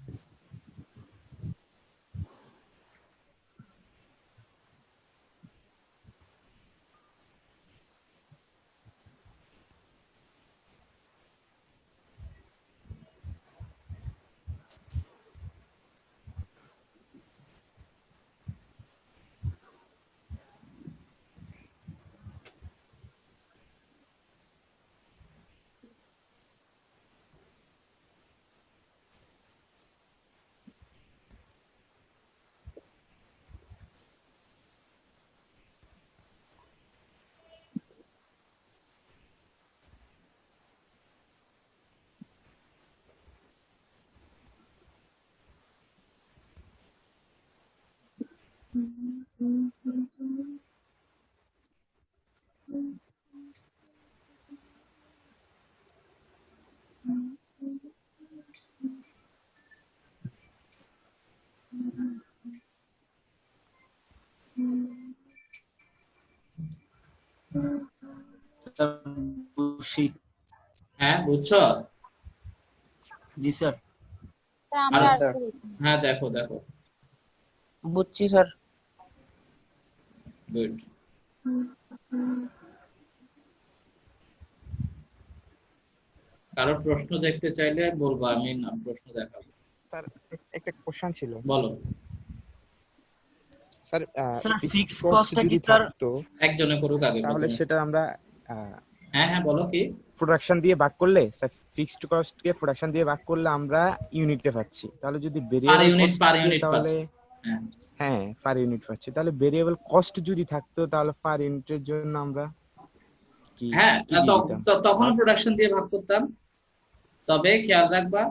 হ্যাঁ, বুঝছো? জি স্যার। হ্যাঁ, দেখো দেখো, বুঝছি স্যার। গুড। কারো প্রশ্ন দেখতে চাইলে বলবো, আমি প্রশ্ন দেখাবো। স্যার একটা কোশ্চেন ছিল। বলো sir. Sir fixed fix cost কস্টটা যদি কি স্যার থাকতো একজনে করুক আগে তাহলে প্রথমে। সেটা আমরা হ্যাঁ হ্যাঁ, বলো কি? প্রোডাকশন দিয়ে ভাগ করলে, স্যার ফিক্সড কস্ট কে প্রোডাকশন দিয়ে ভাগ করলে আমরা ইউনিটে পাচ্ছি। তাহলে যদি ভেরিয়েবল পার ইউনিট তাহলে পাচ্ছি। হ্যাঁ, হ্যাঁ পার ইউনিট পাচ্ছি। তাহলে ভেরিয়েবল কস্ট যদি থাকতো তাহলে পার ইউনিটের জন্য আমরা কি হ্যাঁ, কি দিয়ে দিতাম? তখন প্রোডাকশন দিয়ে ভাগ করতাম। তবে খেয়াল রাখবা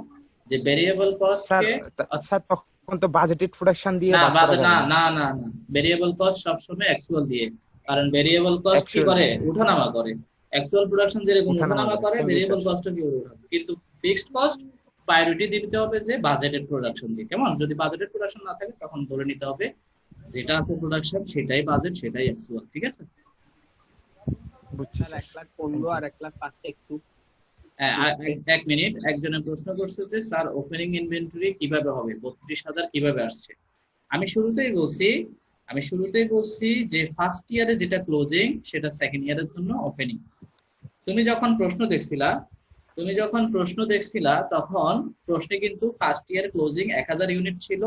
যে ভেরিয়েবল স্যার কস্টকে স্যার তখন তো বাজেটেড প্রোডাকশন দিয়ে না ভাগ করা যাবে না না। না না না ভেরিয়েবল কস্ট সবসময় অ্যাকচুয়াল দিয়ে, কারণ ভেরিয়েবল কস্ট কি Actual করে দিয়ে। উঠানামা করে। অ্যাকচুয়াল প্রোডাকশন যেরকম উঠানামা উঠানামা করে, করে জি, ভেরিয়েবল স্যার। কস্টও কি উঠাবে, কিন্তু ফিক্সড কস্ট প্রায়োরিটি দিতে হবে যে বাজেটেড প্রোডাকশন দিয়ে। কেমন? যদি বাজেটেড প্রোডাকশন না থাকে তখন ধরে নিতে হবে যেটা আছে প্রোডাকশন সেটাই বাজেট সেটাই অ্যাকচুয়াল। ঠিক আছে? বুঝছি স্যার। 1,15,000 আর 1,05,000 একটু হ্যাঁ, এক মিনিট, একজনের প্রশ্ন করছে যে স্যার ওপেনিং ইনভেন্টরি কিভাবে হবে, 32,000 কিভাবে আসছে। আমি শুরুতেই বলছি যে ফার্স্ট ইয়ারে যেটা ক্লোজিং সেটা সেকেন্ড ইয়ারের জন্য ওপেনিং। তুমি যখন প্রশ্ন দেখছিলা তখন প্রশ্নে কিন্তু ফার্স্ট ইয়ার ক্লোজিং 1000 ইউনিট ছিল,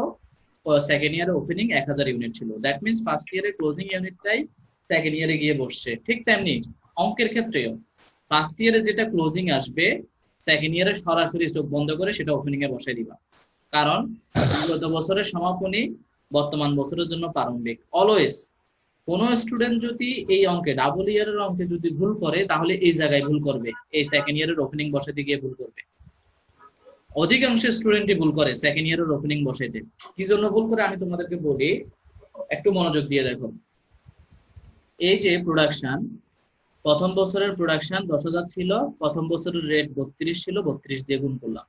সেকেন্ড ইয়ারে ওপেনিং 1000 ইউনিট ছিল। দ্যাট মিনস ফার্স্ট ইয়ারে ক্লোজিং ইউনিটটাই সেকেন্ড ইয়ারে গিয়ে বসছে। ঠিক তেমনি অঙ্কের ক্ষেত্রেও ফার্স্ট ইয়ারে যেটা ক্লোজিং আসবে সেকেন্ড ইয়ারে সরাসরি চোখ বন্ধ করে সেটা ওপেনিং এ বসাই দিবা, কারণ বিগত বছরের সমাপনী বর্তমান বছরের জন্য প্রারম্ভিক। অলওয়েজ কোন স্টুডেন্ট যদি এই অঙ্কে ডাবল ইয়ারের অঙ্কে যদি ভুল করে তাহলে এই জায়গায় ভুল করবে, এই সেকেন্ড ইয়ারের ওপেনিং বসাতে গিয়ে ভুল করবে। অধিকাংশ স্টুডেন্টই ভুল করে সেকেন্ড ইয়ারের ওপেনিং বসাইতে। কি জন্য ভুল করে আমি তোমাদেরকে বলি, একটু মনোযোগ দিয়ে দেখো। এই যে প্রোডাকশন, প্রথম বছরের প্রোডাকশন 10,000 ছিল, প্রথম বছরের রেট 32 ছিল, 32 দিয়ে গুণ করলাম।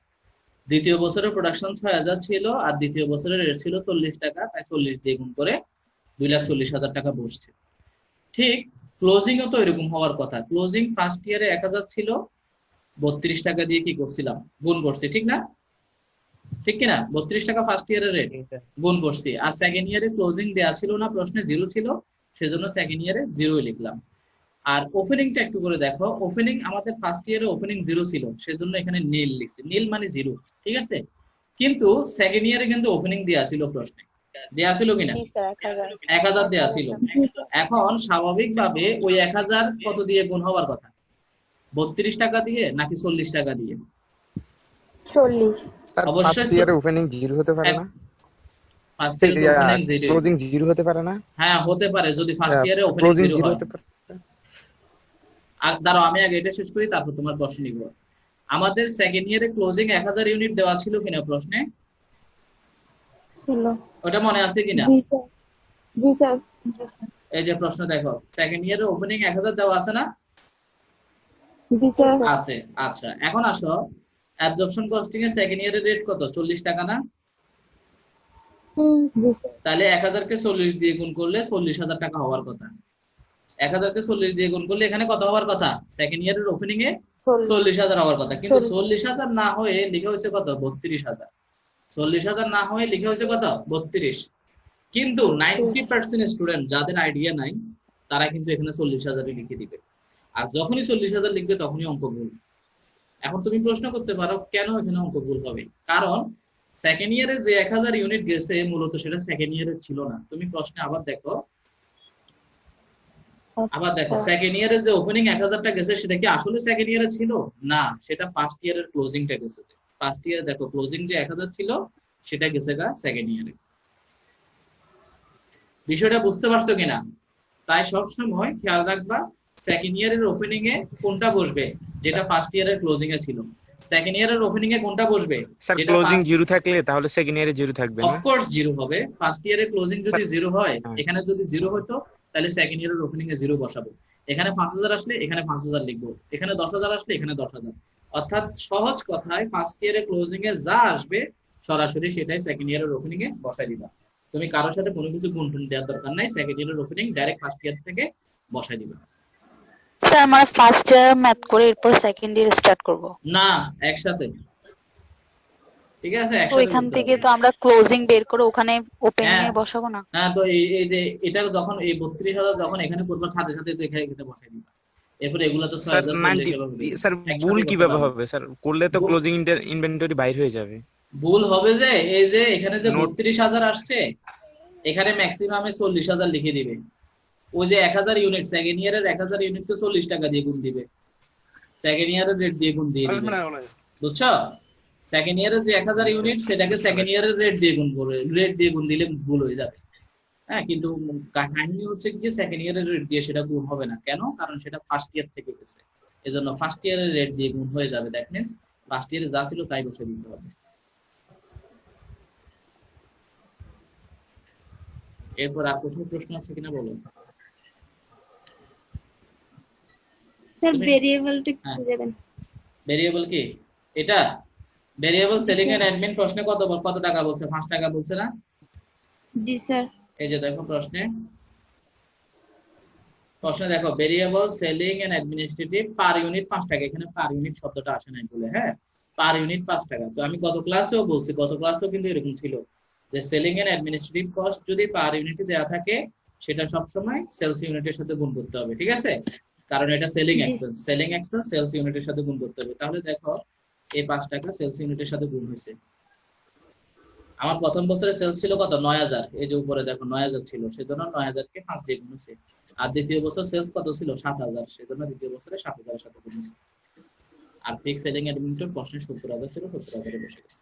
দ্বিতীয় বছরের প্রোডাকশন 6,000 ছিল আর দ্বিতীয় বছরের রেট ছিল 40 টাকা, তাই 40 দিয়ে গুণ করে 2,40,000 টাকা বসছে। ঠিক ক্লোজিং ও তো এরকম হওয়ার কথা। ক্লোজিং ফার্স্ট ইয়ারে 1000 ছিল, 32 টাকা দিয়ে কি করছিলাম, গুণ করছি, ঠিক না? ঠিক কিনা? 32 টাকা ফার্স্ট ইয়ারের রেট গুণ করছি। আর সেকেন্ড ইয়ারে ক্লোজিং দেওয়া ছিল না, প্রশ্নে 0 ছিল, সেজন্য সেকেন্ড ইয়ারে 0 লিখলাম। আর ওপেনিংটা একটু করে দেখো, ওপেনিং আমাদের ফার্স্ট ইয়ারে ওপেনিং 0 ছিল, সেজন্য এখানে নীল লিখছি, নীল মানে 0, ঠিক আছে? কিন্তু সেকেন্ড ইয়ারে কিন্তু ওপেনিং দেওয়া ছিল, প্রশ্নে দেওয়া ছিল কিনা, 1000 দেওয়া ছিল। এখন স্বাভাবিকভাবে ওই 1000 কত দিয়ে গুণ হওয়ার কথা, 32 টাকা দিয়ে নাকি 40 টাকা দিয়ে? 40। অবশ্যই ফার্স্ট ইয়ারে ওপেনিং 0 হতে পারে না, ফার্স্ট ইয়ারে ওপেনিং 0, ক্লোজিং 0 হতে পারে না? হ্যাঁ হতে পারে যদি ফার্স্ট ইয়ারে ওপেনিং ক্লোজিং 0 0 হয়। হতে পারে। আর দাঁড়াও আমি আগে এটা শেষ করি, তারপর তোমার প্রশ্ন নিব। আমাদের সেকেন্ড ইয়ারে ক্লোজিং 1000 ইউনিট দেওয়া ছিল কিনা প্রশ্নে? ছিল। ওটা মনে আছে কিনা? জি স্যার। এই যে প্রশ্ন দেখো, সেকেন্ড ইয়ারে ওপেনিং 1000 দেওয়া আছে না? জি স্যার। আছে। আচ্ছা, এখন আসো, অ্যাবজর্পশন কস্টিং এর সেকেন্ড ইয়ারের রেট কত? 40 টাকা না? জি স্যার। তাহলে 1000 কে 40 দিয়ে গুণ করলে 40,000 টাকা হওয়ার কথা। 1000 কে 40 দিয়ে গুণ করলে এখানে কত হওয়ার কথা? সেকেন্ড ইয়ারের ওপেনিং এ 40,000 হওয়ার কথা, কিন্তু 40,000 না হয়ে লিখা হয়েছে কত? 32,000। 40,000 না হয়ে লিখা হয়েছে কত? 32। কিন্তু 90% স্টুডেন্ট যাদের আইডিয়া নাই তারা কিন্তু এখানে 40,000 লিখে দিবে, আর যখনই 40,000 লিখবে তখনই অঙ্ক ভুল। এখন তুমি প্রশ্ন করতে পারো কেন এখানে অঙ্ক ভুল হবে? কারণ সেকেন্ড ইয়ারে যে 1000 ইউনিট গেছে মূলত সেটা সেকেন্ড ইয়ারের ছিল না। তুমি প্রশ্নে আবার দেখো, সেকেন্ড ইয়ারে যে ওপেনিং 1000টা গেছে সেটা কি আসলে সেকেন্ড ইয়ারে ছিল না, সেটা ফার্স্ট ইয়ারের ক্লোজিংটা গেছে। ফার্স্ট ইয়ারে দেখো ক্লোজিং যে 1000 ছিল সেটা গেছে গা সেকেন্ড ইয়ারে। বিষয়টা বুঝতে পারছো কিনা? তাই সব সময় খেয়াল রাখবা সেকেন্ড ইয়ারের ওপেনিং এ কোনটা বসবে যেটা ফার্স্ট ইয়ারের ক্লোজিং এ ছিল, সেকেন্ড ইয়ারের ওপেনিং এ কোনটা বসবে স্যার যেটা ক্লোজিং 0 থাকলে তাহলে সেকেন্ড ইয়ারে 0 থাকবে না? অফ কোর্স 0 হবে। ফার্স্ট ইয়ারের ক্লোজিং যদি 0 হয়, হ্যাঁ। এখানে যদি 0 হতো তাহলে সেকেন্ড ইয়ারের ওপেনিং এ 0 বসাবো। এখানে 5000 আসলে এখানে 5000 লিখবো, এখানে 10,000 আসলে এখানে 10,000। অর্থাৎ সহজ কথায় ফার্স্ট ইয়ারের ক্লোজিং এ যা আসবে সরাসরি সেটাই সেকেন্ড ইয়ারের ওপেনিং এ বসাই দিবা। তুমি কারোর সাথে কোনো কিছু গুণ টুন দেওয়ার দরকার নাই, সেকেন্ড ইয়ারের ওপেনিং ডাইরেক্ট ফার্স্ট ইয়ার থেকে বসাই দিবা। স্যার মানে ফার্স্ট ইয়ার ম্যাথ করে এরপর সেকেন্ড ইয়ার স্টার্ট করব না, একসাথে, ঠিক আছে? তো এখান থেকে তো আমরা ক্লোজিং বের করে ওখানে ওপেনিং এ বসাবো না? হ্যাঁ, তো এই যে এটা যখন এই 32,000 যখন এখানে করবা সাথে সাথে তো এখানে বসাই দিবা। এরপরে এগুলা তো 6,000 স্যার ভুল কিভাবে হবে স্যার? করলে তো ক্লোজিং ইনভেন্টরি বাইরে হয়ে যাবে। ভুল হবে যে এই যে এখানে যে 32,000 আসছে এখানে ম্যাক্সিমামে 40,000 লিখে দিবে। ওই যে 1000 ইউনিট সেকেন্ড ইয়ারের 1000 ইউনিট কে 40 টাকা দিয়ে গুণ দিবে, সেকেন্ড ইয়ারের রেট দিয়ে গুণ দিয়ে দিবে, বুঝছো? সেকেন্ড ইয়ারের যে 1000 ইউনিট সেটাকে সেকেন্ড ইয়ারের রেট দিয়ে গুণ করে, রেট দিয়ে গুণ দিলে ভুল হয়ে যাবে। হ্যাঁ, কিন্তু কাহিনী হচ্ছে কি সেকেন্ড ইয়ারের রেট দিয়ে সেটা গুণ হবে না। কেন? কারণ সেটা ফার্স্ট ইয়ার থেকে গেছে, এজন্য ফার্স্ট ইয়ারের রেট দিয়ে গুণ হয়ে যাবে। দ্যাট মিন্স লাস্ট ইয়ারে যা ছিল তাই বসে দিতে হবে। এরপর আর কোথাও প্রশ্ন আছে কিনা বলো। স্যার তুমি- ভেরিয়েবলটা হ্যাঁ। খুঁজে দেন। ভেরিয়েবল কি এটা? ভেরিয়েবল সেলিং এন্ড অ্যাডমিন প্রশ্নে কত টাকা বলছে? 5 টাকা বলছে না? জি স্যার। এই যে দেখো প্রশ্নে দেখো variable selling and administrative per unit 5 টাকা। এখানে পার ইউনিট শব্দটা আসে নাই বলে, হ্যাঁ পার ইউনিট 5 টাকা। তো আমি গত ক্লাসেও বলছি, গত ক্লাসেও কিন্তু এরকম ছিল যে সেলিং এন্ড অ্যাডমিনিস্ট্রেটিভ কস্ট যদি পার ইউনিটে দেওয়া থাকে সেটা সব সময় সেলস ইউনিটের সাথে গুণ করতে হবে, ঠিক আছে? কারণ এটা সেলিং এক্সপেন্স সেলস ইউনিটের সাথে গুণ করতে হবে। তাহলে দেখো এই 5 টাকা সেলস ইউনিটের সাথে গুণ হয়েছে। আমার প্রথম বছরে সেলস ছিল কত? 9000। এই যে উপরে দেখো 9000 ছিল, সেজন্য 9000 কে 5 দিয়ে গুণ হয়েছে। আর দ্বিতীয় বছর সেলস কত ছিল? 7000, সেজন্য দ্বিতীয় বছরে 7000 এর সাথে গুণ হয়েছে। আর ফিক্স সেলিং অ্যাডমিনিস্ট্রেটিভ প্রশ্নে 70000 ছিল, 70000 এ বসে গেছে।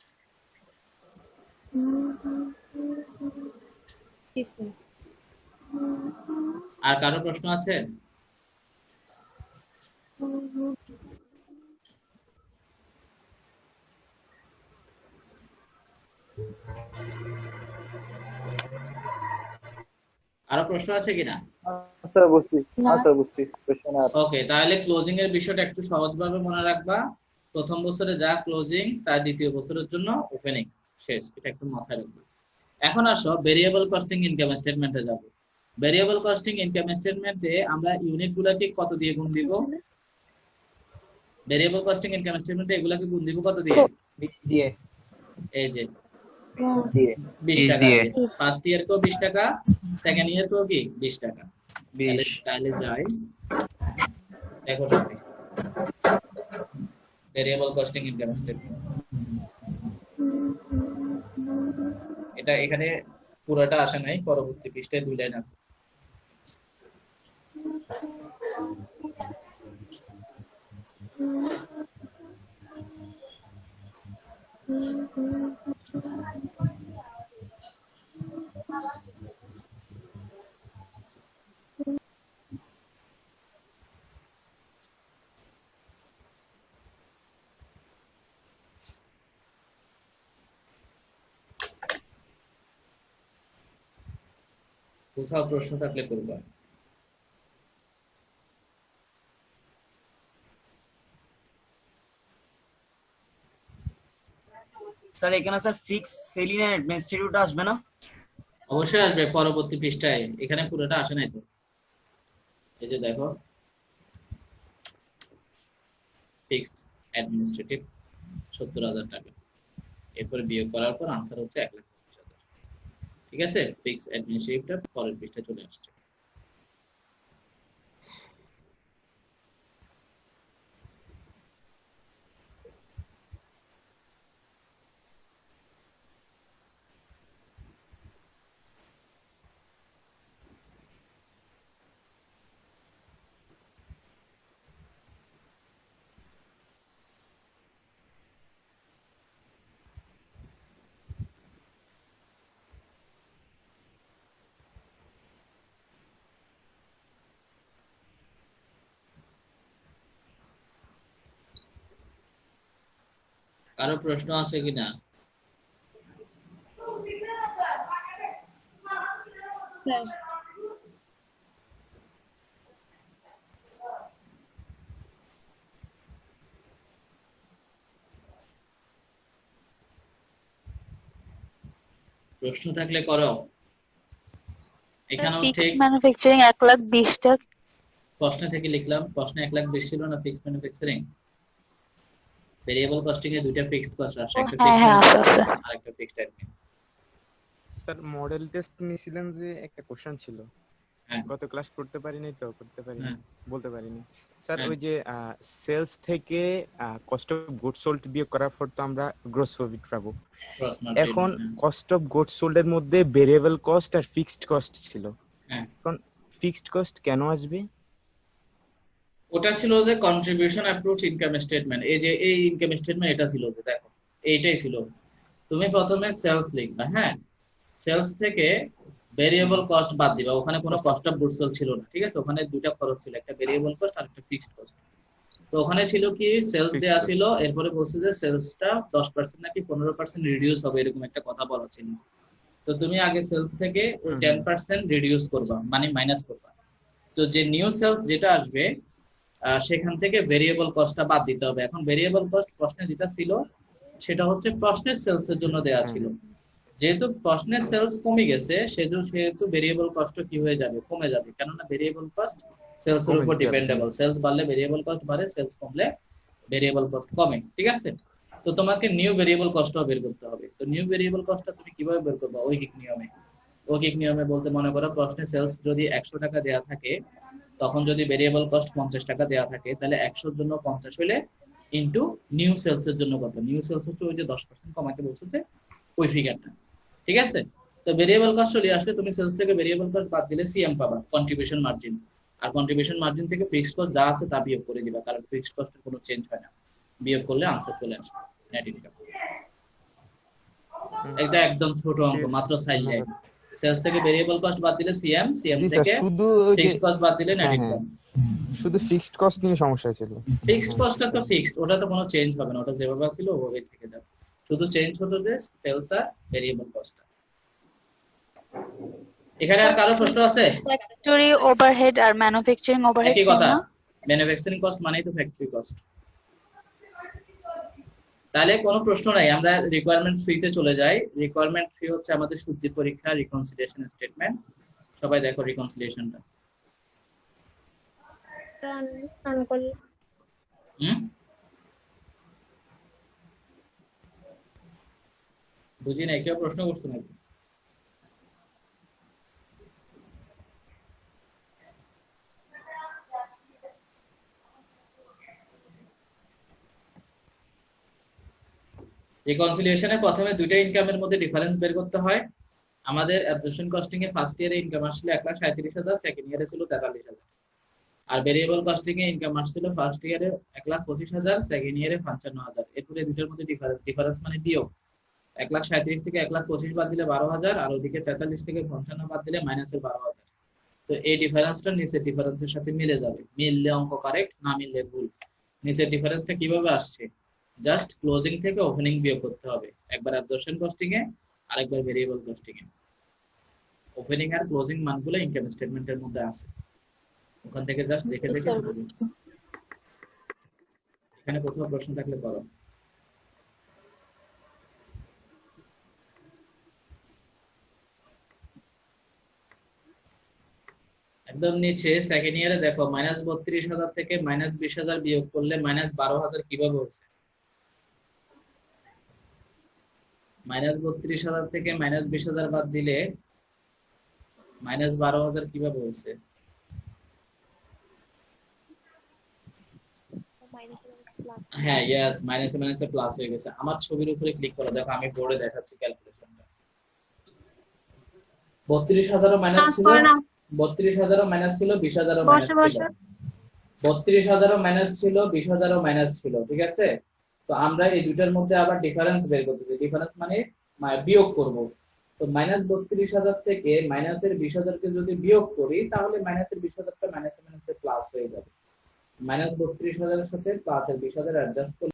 জি স্যার। আর কারো প্রশ্ন আছে? আরো প্রশ্ন আছে কিনা? ওকে, তাহলে ক্লোজিং এর বিষয়টা একটু সহজভাবে মনে রাখবা। প্রথম বছরে যা ক্লোজিং তার দ্বিতীয় বছরের জন্য ওপেনিং শেষ, এটা একটু মাথায় রাখবা। এখন আসো ভেরিয়েবল কস্টিং ইনকাম স্টেটমেন্টে যাব। ভেরিয়েবল কস্টিং ইনকাম স্টেটমেন্টে আমরা ইউনিট গুলাকে কত দিয়ে গুণ দিব? ভেরিয়েবল কস্টিং ইনকাম স্টেটমেন্টে এগুলাকে গুণ দিব কত দিয়ে? দিয়ে এই যে দিয়ে 20 টাকা দিয়ে। দিয়ে। ফার্স্ট ইয়ার কেও 20 টাকা, সেকেন্ড ইয়ার কেও কি 20 টাকা। তাহলে যাই দেখো সবাই ভেরিয়েবল কস্টিং ইনকাম স্টেটমেন্ট। এটা এখানে পুরোটা আসে নাই, পরবর্তী পৃষ্ঠায় 2 লাইন আছে। কোথাও প্রশ্ন থাকলে করবা। স্যার এখানে স্যার ফিক্স সেলিং এন্ড অ্যাডমিনিস্ট্রেটিভটা আসবে না? অবশ্যই আসবে পরবর্তী পৃষ্ঠায়, এখানে পুরোটা আসে নাই তো। এই যে দেখো ফিক্সড অ্যাডমিনিস্ট্রেটিভ 70000 টাকা, এরপরে বিয়োগ করার পর আনসার হচ্ছে 1,25,000। ঠিক আছে, ফিক্সড অ্যাডমিনিস্ট্রেটিভটা পরের পৃষ্ঠায় চলে আসছে। কারো প্রশ্ন আছে কিনা? স্যার প্রশ্ন থাকলে করো। এখানেও ফিক্স ঠিক ম্যানুফ্যাকচারিং 1,20,000 টাকা। প্রশ্ন থেকে লিখলাম, প্রশ্নে 1,20,000 ছিল না ফিক্সড ম্যানুফ্যাকচারিং। ভেরিয়েবল কস্টিং এ দুইটা ফিক্সড কস্ট আছে, একটা হ্যাঁ হ্যাঁ আছে ফিক্সড আছে। আর একটা fixed admin. Sir model test নিয়েছিলেন যে একটা কোশ্চেন ছিল, হ্যাঁ গত ক্লাস করতে পারিনি তো, করতে পারিনি, হ্যাঁ। বলতে পারিনি স্যার। হ্যাঁ। ওই যে সেলস থেকে কস্ট অফ গুডস সোল্ড বিয়োগ করার পর তো আমরা গ্রস প্রফিট পাবো। Cross margin. এখন কস্ট অফ গুডস সোল্ড এর মধ্যে ভেরিয়েবল কস্ট আর ফিক্সড কস্ট ছিল, হ্যাঁ এখন ফিক্সড কস্ট কেন আসবে? ওটা ছিল যে কন্ট্রিবিউশন অ্যাপ্রোচ ইনকাম স্টেটমেন্ট। এই যে এই ইনকাম স্টেটমেন্ট এটা ছিল যে দেখো এইটাই ছিল। তুমি প্রথমে সেলস লিখবা, হ্যাঁ সেলস থেকে ভেরিয়েবল কস্ট বাদ দিবা, ওখানে কোনো কস্ট অফ গুডস সোল্ড ছিল না, ঠিক আছে? ওখানে দুইটা খরচ ছিল, একটা ভেরিয়েবল কস্ট আর একটা ফিক্সড কস্ট। তো ওখানে ছিল কি সেলস Fixed দেয়া cost. ছিল, এরপরে বলছে যে সেলসটা 10% নাকি 15% রিডিউস হবে, এরকম একটা কথা বলা ছিল। তো তুমি আগে সেলস থেকে ওই 10% রিডিউস করবা, মানে মাইনাস করবা। তো যে নিউ সেলস যেটা আসবে সেখান থেকে ভেরিয়েবল কস্টটা বাদ দিতে হবে। এখন ভেরিয়েবল কস্ট প্রশ্নে যেটা ছিল সেটা হচ্ছে প্রশ্নের সেলস এর জন্য দেয়া ছিল। যেহেতু প্রশ্নের সেলস কমে গেছে সেহেতু ভেরিয়েবল কস্ট কি হয়ে যাবে, কমে যাবে, কেননা ভেরিয়েবল কস্ট সেলস এর কমে উপর যাবে। ডিপেন্ডেবল। সেলস বাড়লে ভেরিয়েবল কস্ট বাড়ে, সেলস কমলে ভেরিয়েবল কস্ট কমে, ঠিক আছে? তো তোমাকে নিউ ভেরিয়েবল কস্টও বের করতে হবে। তো নিউ ভেরিয়েবল কস্টটা তুমি কিভাবে বের করবে? ঐকিক নিয়মে। ঐকিক নিয়মে বলতে মনে করো প্রশ্নে সেলস যদি 100 টাকা দেয়া থাকে, তখন যদি ভেরিয়েবল কস্ট 50 টাকা দেয়া থাকে, তাহলে 100 এর জন্য 50 হলে ইনটু নিউ সেলস এর জন্য কত? নিউ সেলস হচ্ছে ওই যে 10% কমাতে বলছে যে ওই ফিগারটা, ঠিক আছে? তো ভেরিয়েবল কস্ট চলে আসলে তুমি সেলস থেকে ভেরিয়েবল কস্ট বাদ দিলে সিএম পাবা, কন্ট্রিবিউশন মার্জিন। আর কন্ট্রিবিউশন মার্জিন থেকে ফিক্সড কস্ট যা আছে তা বিয়োগ করে দিবা, কারণ ফিক্সড কস্টের কোনো চেঞ্জ হয় না, বিয়োগ করলে আনসার চলে আসবে নেট ইনকাম। এটা একদম ছোট অঙ্ক, মাত্র 4 লাইন। সেলস থেকে ভেরিয়েবল কস্ট বাদ দিলে সিএম, সিএম জি স্যার, থেকে শুধু ওই যে ফিক্সড কস্ট বাদ দিলে নেট হ্যাঁ, ইনকাম। শুধু ফিক্সড কস্ট নিয়ে সমস্যা ছিল। ফিক্সড কস্টটা তো ফিক্সড, ওটা তো কোনো চেঞ্জ হবে না, ওটা যেভাবে ছিল ওভাবেই থেকে যাবে। শুধু চেঞ্জ হলো যে সেলস আর ভেরিয়েবল কস্টটা। এখানে আর কারো প্রশ্ন আছে? ফ্যাক্টরি ওভারহেড আর ম্যানুফ্যাকচারিং ওভারহেড একই সেম কথা, না? ম্যানুফ্যাকচারিং কস্ট মানেই তো ফ্যাক্টরি কস্ট। তাহলে কোনো প্রশ্ন নাই, আমরা রিকোয়ারমেন্ট 3 তে চলে যাই। রিকোয়ারমেন্ট 3 হচ্ছে আমাদের শুদ্ধি পরীক্ষা, রিকনসিলিয়েশন স্টেটমেন্ট। সবাই দেখো রিকনসিলিয়েশনটা। বুঝি নাই, কেউ প্রশ্ন করছো নাকি? রিকনসিলিয়েশনে প্রথমে দুইটা ইনকামের মধ্যে ডিফারেন্স বের করতে হয়। আমাদের অ্যাবজর্পশন কস্টিং এ ফার্স্ট ইয়ারে ইনকাম আসছিল 1,37,000, সেকেন্ড ইয়ারে ছিল 43,000। আর ভেরিয়েবল কস্টিং এ ইনকাম আসছিল ফার্স্ট ইয়ারে 1,25,000, সেকেন্ড ইয়ারে 55,000। এরপরে দুইটার মধ্যে ডিফারেন্স মানে বিয়োগ। 1,37,000 থেকে 1,25,000 বাদ দিলে 12,000, আর ওদিকে 43 থেকে 55 বাদ দিলে মাইনাসের 12,000। তো এই ডিফারেন্সটা নিচের ডিফারেন্সের সাথে মিলে যাবে, মিললে অঙ্ক কারেক্ট, না মিললে ভুল। নিচের ডিফারেন্সটা কিভাবে আসছে? জাস্ট ক্লোজিং থেকে ওপেনিং বিয়োগ করতে হবে, একবার অ্যাবজর্পশন কস্টিং এ আরেকবার ভেরিয়েবল কস্টিং এ। ওপেনিং আর ক্লোজিং মানগুলো ইনকাম স্টেটমেন্টের মধ্যে আছে, ওখান থেকে জাস্ট দেখে দেখে করবে। এখানে কোথাও প্রশ্ন থাকলে করো। একদম নিচে সেকেন্ড ইয়ারে দেখো -32,000 থেকে -20,000 বিয়োগ করলে -12,000 কিভাবে হচ্ছে? -32,000 থেকে -20,000 বাদ দিলে -12,000 কিভাবে হচ্ছে? হ্যাঁ, ইয়েস, মাইনাসে মাইনাসে প্লাস হয়ে গেছে। আমার ছবির উপরে ক্লিক করো, দেখো আমি বোর্ডে দেখাচ্ছি ক্যালকুলেশনটা। 32,000 মাইনাস ছিল, 32,000 মাইনাস ছিল, 20,000 মাইনাস ছিল, 32,000 মাইনাস ছিল, 20,000 মাইনাস ছিল, ঠিক আছে? তো আমরা এই দুটার মধ্যে আবার ডিফারেন্স বের করতেছি, ডিফারেন্স মানে বিয়োগ করব। তো -32,000 থেকে মাইনাসের 20,000 কে যদি বিয়োগ করি, তাহলে মাইনাসের 20,000টা মাইনাসে মাইনাসে প্লাস হয়ে যাবে। -32,000 এর সাথে প্লাসের 20,000 অ্যাডজাস্ট করলে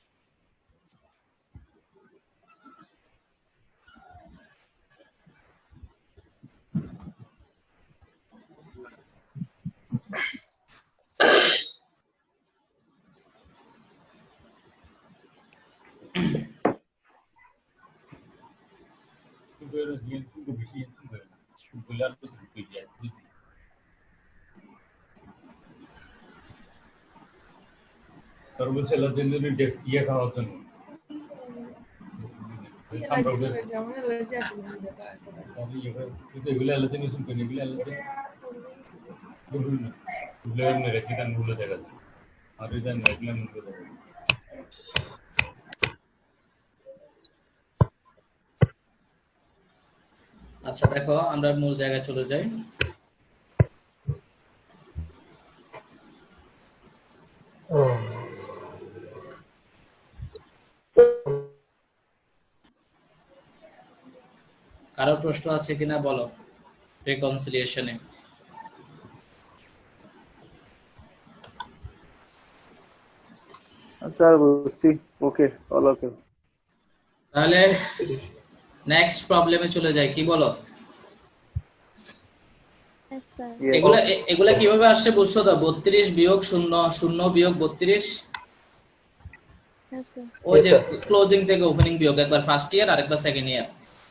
तरबूज लज्जत ये खाओ तो हम लोग अभी ये तो इगले लज्जत नहीं सुनते, इगले लज्जत इगले में रहती है नूल जगह और इधर इगले नूल जगह। আচ্ছা দেখো, আমরা মূল জায়গায় চলে যাই। কারো প্রশ্ন আছে কিনা বলো রিকনসিলিয়েশনে? স্যার বুঝছি, ওকে অল ওকে। তাহলে নেক্সট প্রবলেমে চলে যাই, কি বলো? Yes, sir. এগুলা কিভাবে আসছে বুঝছো তো? 32 বিয়োগ 0, 0 বিয়োগ 32, Yes, sir. ওই যে ক্লোজিং থেকে ওপেনিং বিয়োগ, একবার ফার্স্ট ইয়ার আর একবার সেকেন্ড ইয়ার।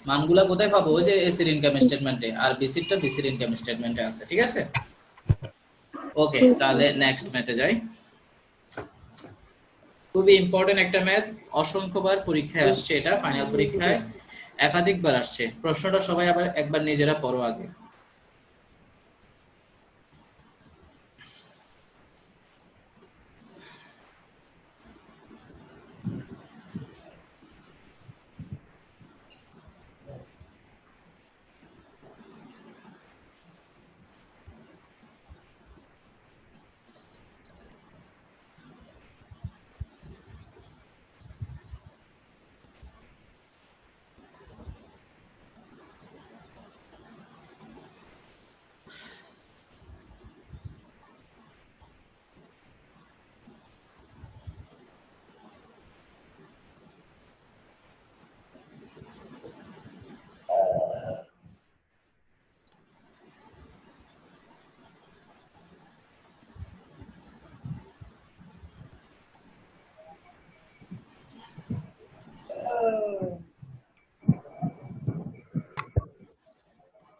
মানগুলা কোথায় পাবো? ওই যে এসির ইনকাম স্টেটমেন্টে, আর বিসিরটা বিসির ইনকাম স্টেটমেন্টে আছে, ঠিক আছে? ওকে, তাহলে নেক্সট ম্যাথে যাই। খুবই ইম্পর্টেন্ট একটা ম্যাথ, অসংখ্যবার পরীক্ষায় আসছে, এটা ফাইনাল পরীক্ষায় একাধিকবার আসছে। প্রশ্নটা সবাই আবার একবার নিজেরা পড়ো আগে।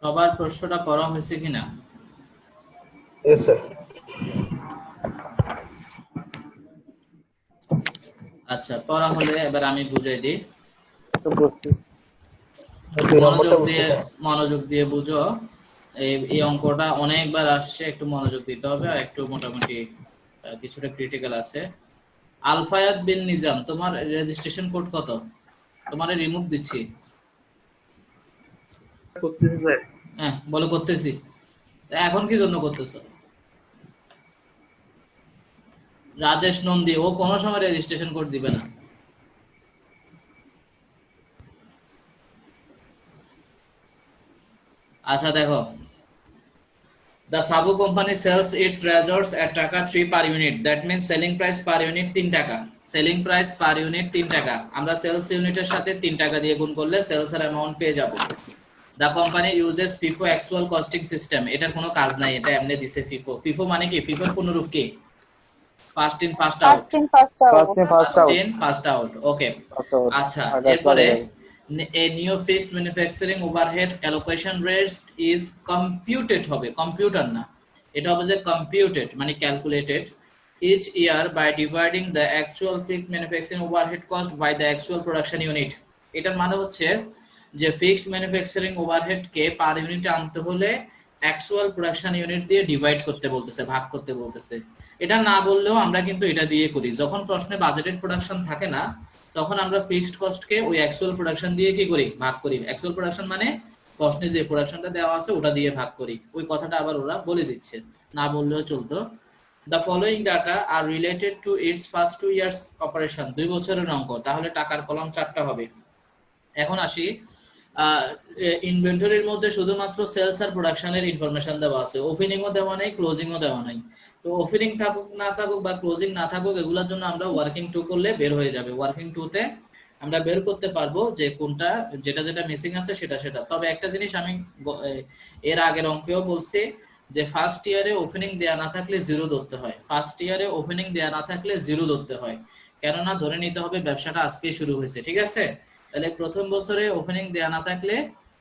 সবার প্রশ্নটা করা হয়েছে কিনা? Yes sir. আচ্ছা, পড়া হলে এবার আমি বুঝাই দিই, বুঝছি। মনোযোগ দিয়ে বুঝো। এই অঙ্কটা অনেকবার আসছে, একটু মনোযোগ দিতে হবে, আর একটু মোটামুটি কিছুটা ক্রিটিক্যাল আছে। আলফায়াত বিন নিজাম, তোমার রেজিস্ট্রেশন কোড কত? তোমারে রিমুভ দিচ্ছি। করতেছি স্যার। হ্যাঁ বলো, করতেছি। এখন কি জন্য করতেছো? রাজেশ নন্দী, ও কোনো সময় রেজিস্ট্রেশন কোড দিবে না। আচ্ছা দেখো, the Sabu company sells its razors at টাকা 3 per unit, that means selling price per unit 3 টাকা, selling price per unit 3 টাকা। আমরা সেলস ইউনিটের সাথে 3 টাকা দিয়ে গুণ করলে সেলস এর অ্যামাউন্ট পেয়ে যাব। The company uses FIFO actual costing system, এটার কোনো কাজ নাই, এটা এমনি দিছে FIFO। FIFO মানে কি? FIFO এর কোন রূপ কি? First in first out, first in first out. Okay, আচ্ছা এরপরে a new fixed manufacturing overhead allocation rate is computed হবে, কম্পিউটার না, এটা হবে যে computed মানে calculated each year by dividing the actual fixed manufacturing overhead cost by the actual production unit। এটার মানে হচ্ছে যে ফিক্সড ম্যানুফ্যাকচারিং ওভারহেড কে পার ইউনিটে আনতে হলে অ্যাকচুয়াল প্রোডাকশন ইউনিট দিয়ে ডিভাইড করতে বলতেছে, ভাগ করতে বলতেছে। এটা না বললেও আমরা কিন্তু এটা দিয়ে করি, যখন প্রশ্নে বাজেটেড প্রোডাকশন থাকে না তখন আমরা ফিক্সড কস্টকে ওই অ্যাকচুয়াল প্রোডাকশন দিয়ে কি করি? ভাগ করি। অ্যাকচুয়াল প্রোডাকশন মানে প্রশ্নে যে প্রোডাকশনটা দেওয়া আছে ওটা দিয়ে ভাগ করি। ওই কথাটা আবার ওরা বলে দিচ্ছে, না বললেও চলতো। The following data are related to its first 2 years operation, 2 বছরের অঙ্ক, তাহলে টাকার কলাম 4টা হবে। এখন আসি, ইনভেন্টরির মধ্যে শুধুমাত্র সেলস আর প্রোডাকশনের ইনফরমেশন দেওয়া আছে, ওপেনিংও দেওয়া নাই, ক্লোজিংও দেওয়া নাই। তো ওপেনিং থাকুক না থাকুক বা ক্লোজিং না থাকুক, এগুলোর জন্য আমরা ওয়ার্কিং টু করলে বের হয়ে যাবে। ওয়ার্কিং টুতে আমরা বের করতে পারবো যে কোনটা যেটা যেটা মিসিং আছে সেটা সেটা। তবে একটা জিনিস আমি এর আগের অঙ্কেও বলছি যে ফার্স্ট ইয়ারে ওপেনিং দেয়া না থাকলে 0 ধরতে হয়, ফার্স্ট ইয়ারে ওপেনিং দেয়া না থাকলে 0 ধরতে হয়, কেননা ধরে নিতে হবে ব্যবসাটা আজকে শুরু হয়েছে, ঠিক আছে? তাহলে প্রথম বছরে ওপেনিং দেয়া না থাকলে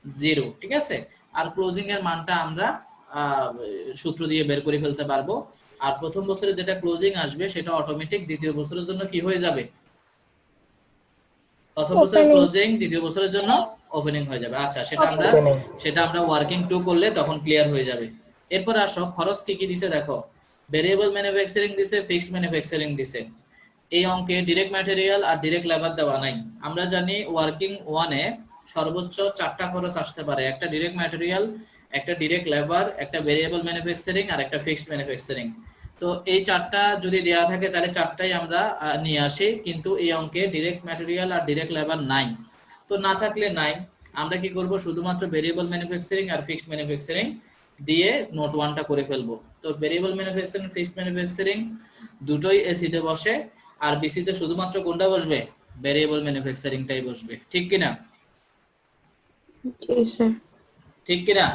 0, ঠিক আছে? আর ক্লোজিং এর মানটা আমরা সূত্র দিয়ে বের করে ফেলতে পারবো। আর প্রথম বছরে যেটা ক্লোজিং আসবে সেটা অটোমেটিক দ্বিতীয় বছরের জন্য কি হয়ে যাবে? প্রথম বছরে ক্লোজিং, দ্বিতীয় বছরের জন্য ওপেনিং হয়ে যাবে। আচ্ছা, সেটা আমরা ওয়ার্কিং টু করলে তখন ক্লিয়ার হয়ে যাবে। এরপর আসো, খরচ কি কি দিছে দেখো। ভেরিয়েবল ম্যানুফ্যাকচারিং দিছে, ফিক্সড ম্যানুফ্যাকচারিং দিছে। এই অঙ্কে ডিরেক্ট ম্যাটেরিয়াল আর ডিরেক্ট লেবার দেওয়া নাই। আমরা জানি ওয়ার্কিং 1-এ সর্বোচ্চ 4টা খরচ আসতে পারে, একটা ডিরেক্ট ম্যাটেরিয়াল, একটা ডিরেক্ট লেবার, একটা ভেরিয়েবল ম্যানুফ্যাকচারিং আর একটা ফিক্সড ম্যানুফ্যাকচারিং। তো এই 4টা যদি দেওয়া থাকে তাহলে 4টাই আমরা নিয়ে আসি, কিন্তু এই অঙ্কে ডিরেক্ট ম্যাটেরিয়াল আর ডিরেক্ট লেবার নাই। তো না থাকলে নাই, আমরা কি করব? শুধুমাত্র ভেরিয়েবল ম্যানুফ্যাকচারিং আর ফিক্সড ম্যানুফ্যাকচারিং দিয়ে নোট 1টা করে ফেলবো। তো ভেরিয়েবল ম্যানুফ্যাকচারিং, ফিক্সড ম্যানুফ্যাকচারিং দুটোই এসিতে বসে, আর বিসি তে শুধুমাত্র কোনটা বসবে, ভেরিয়েবল ম্যানুফ্যাকচারিংটাই বসবে, ঠিক কিনা? ঠিক কিনা?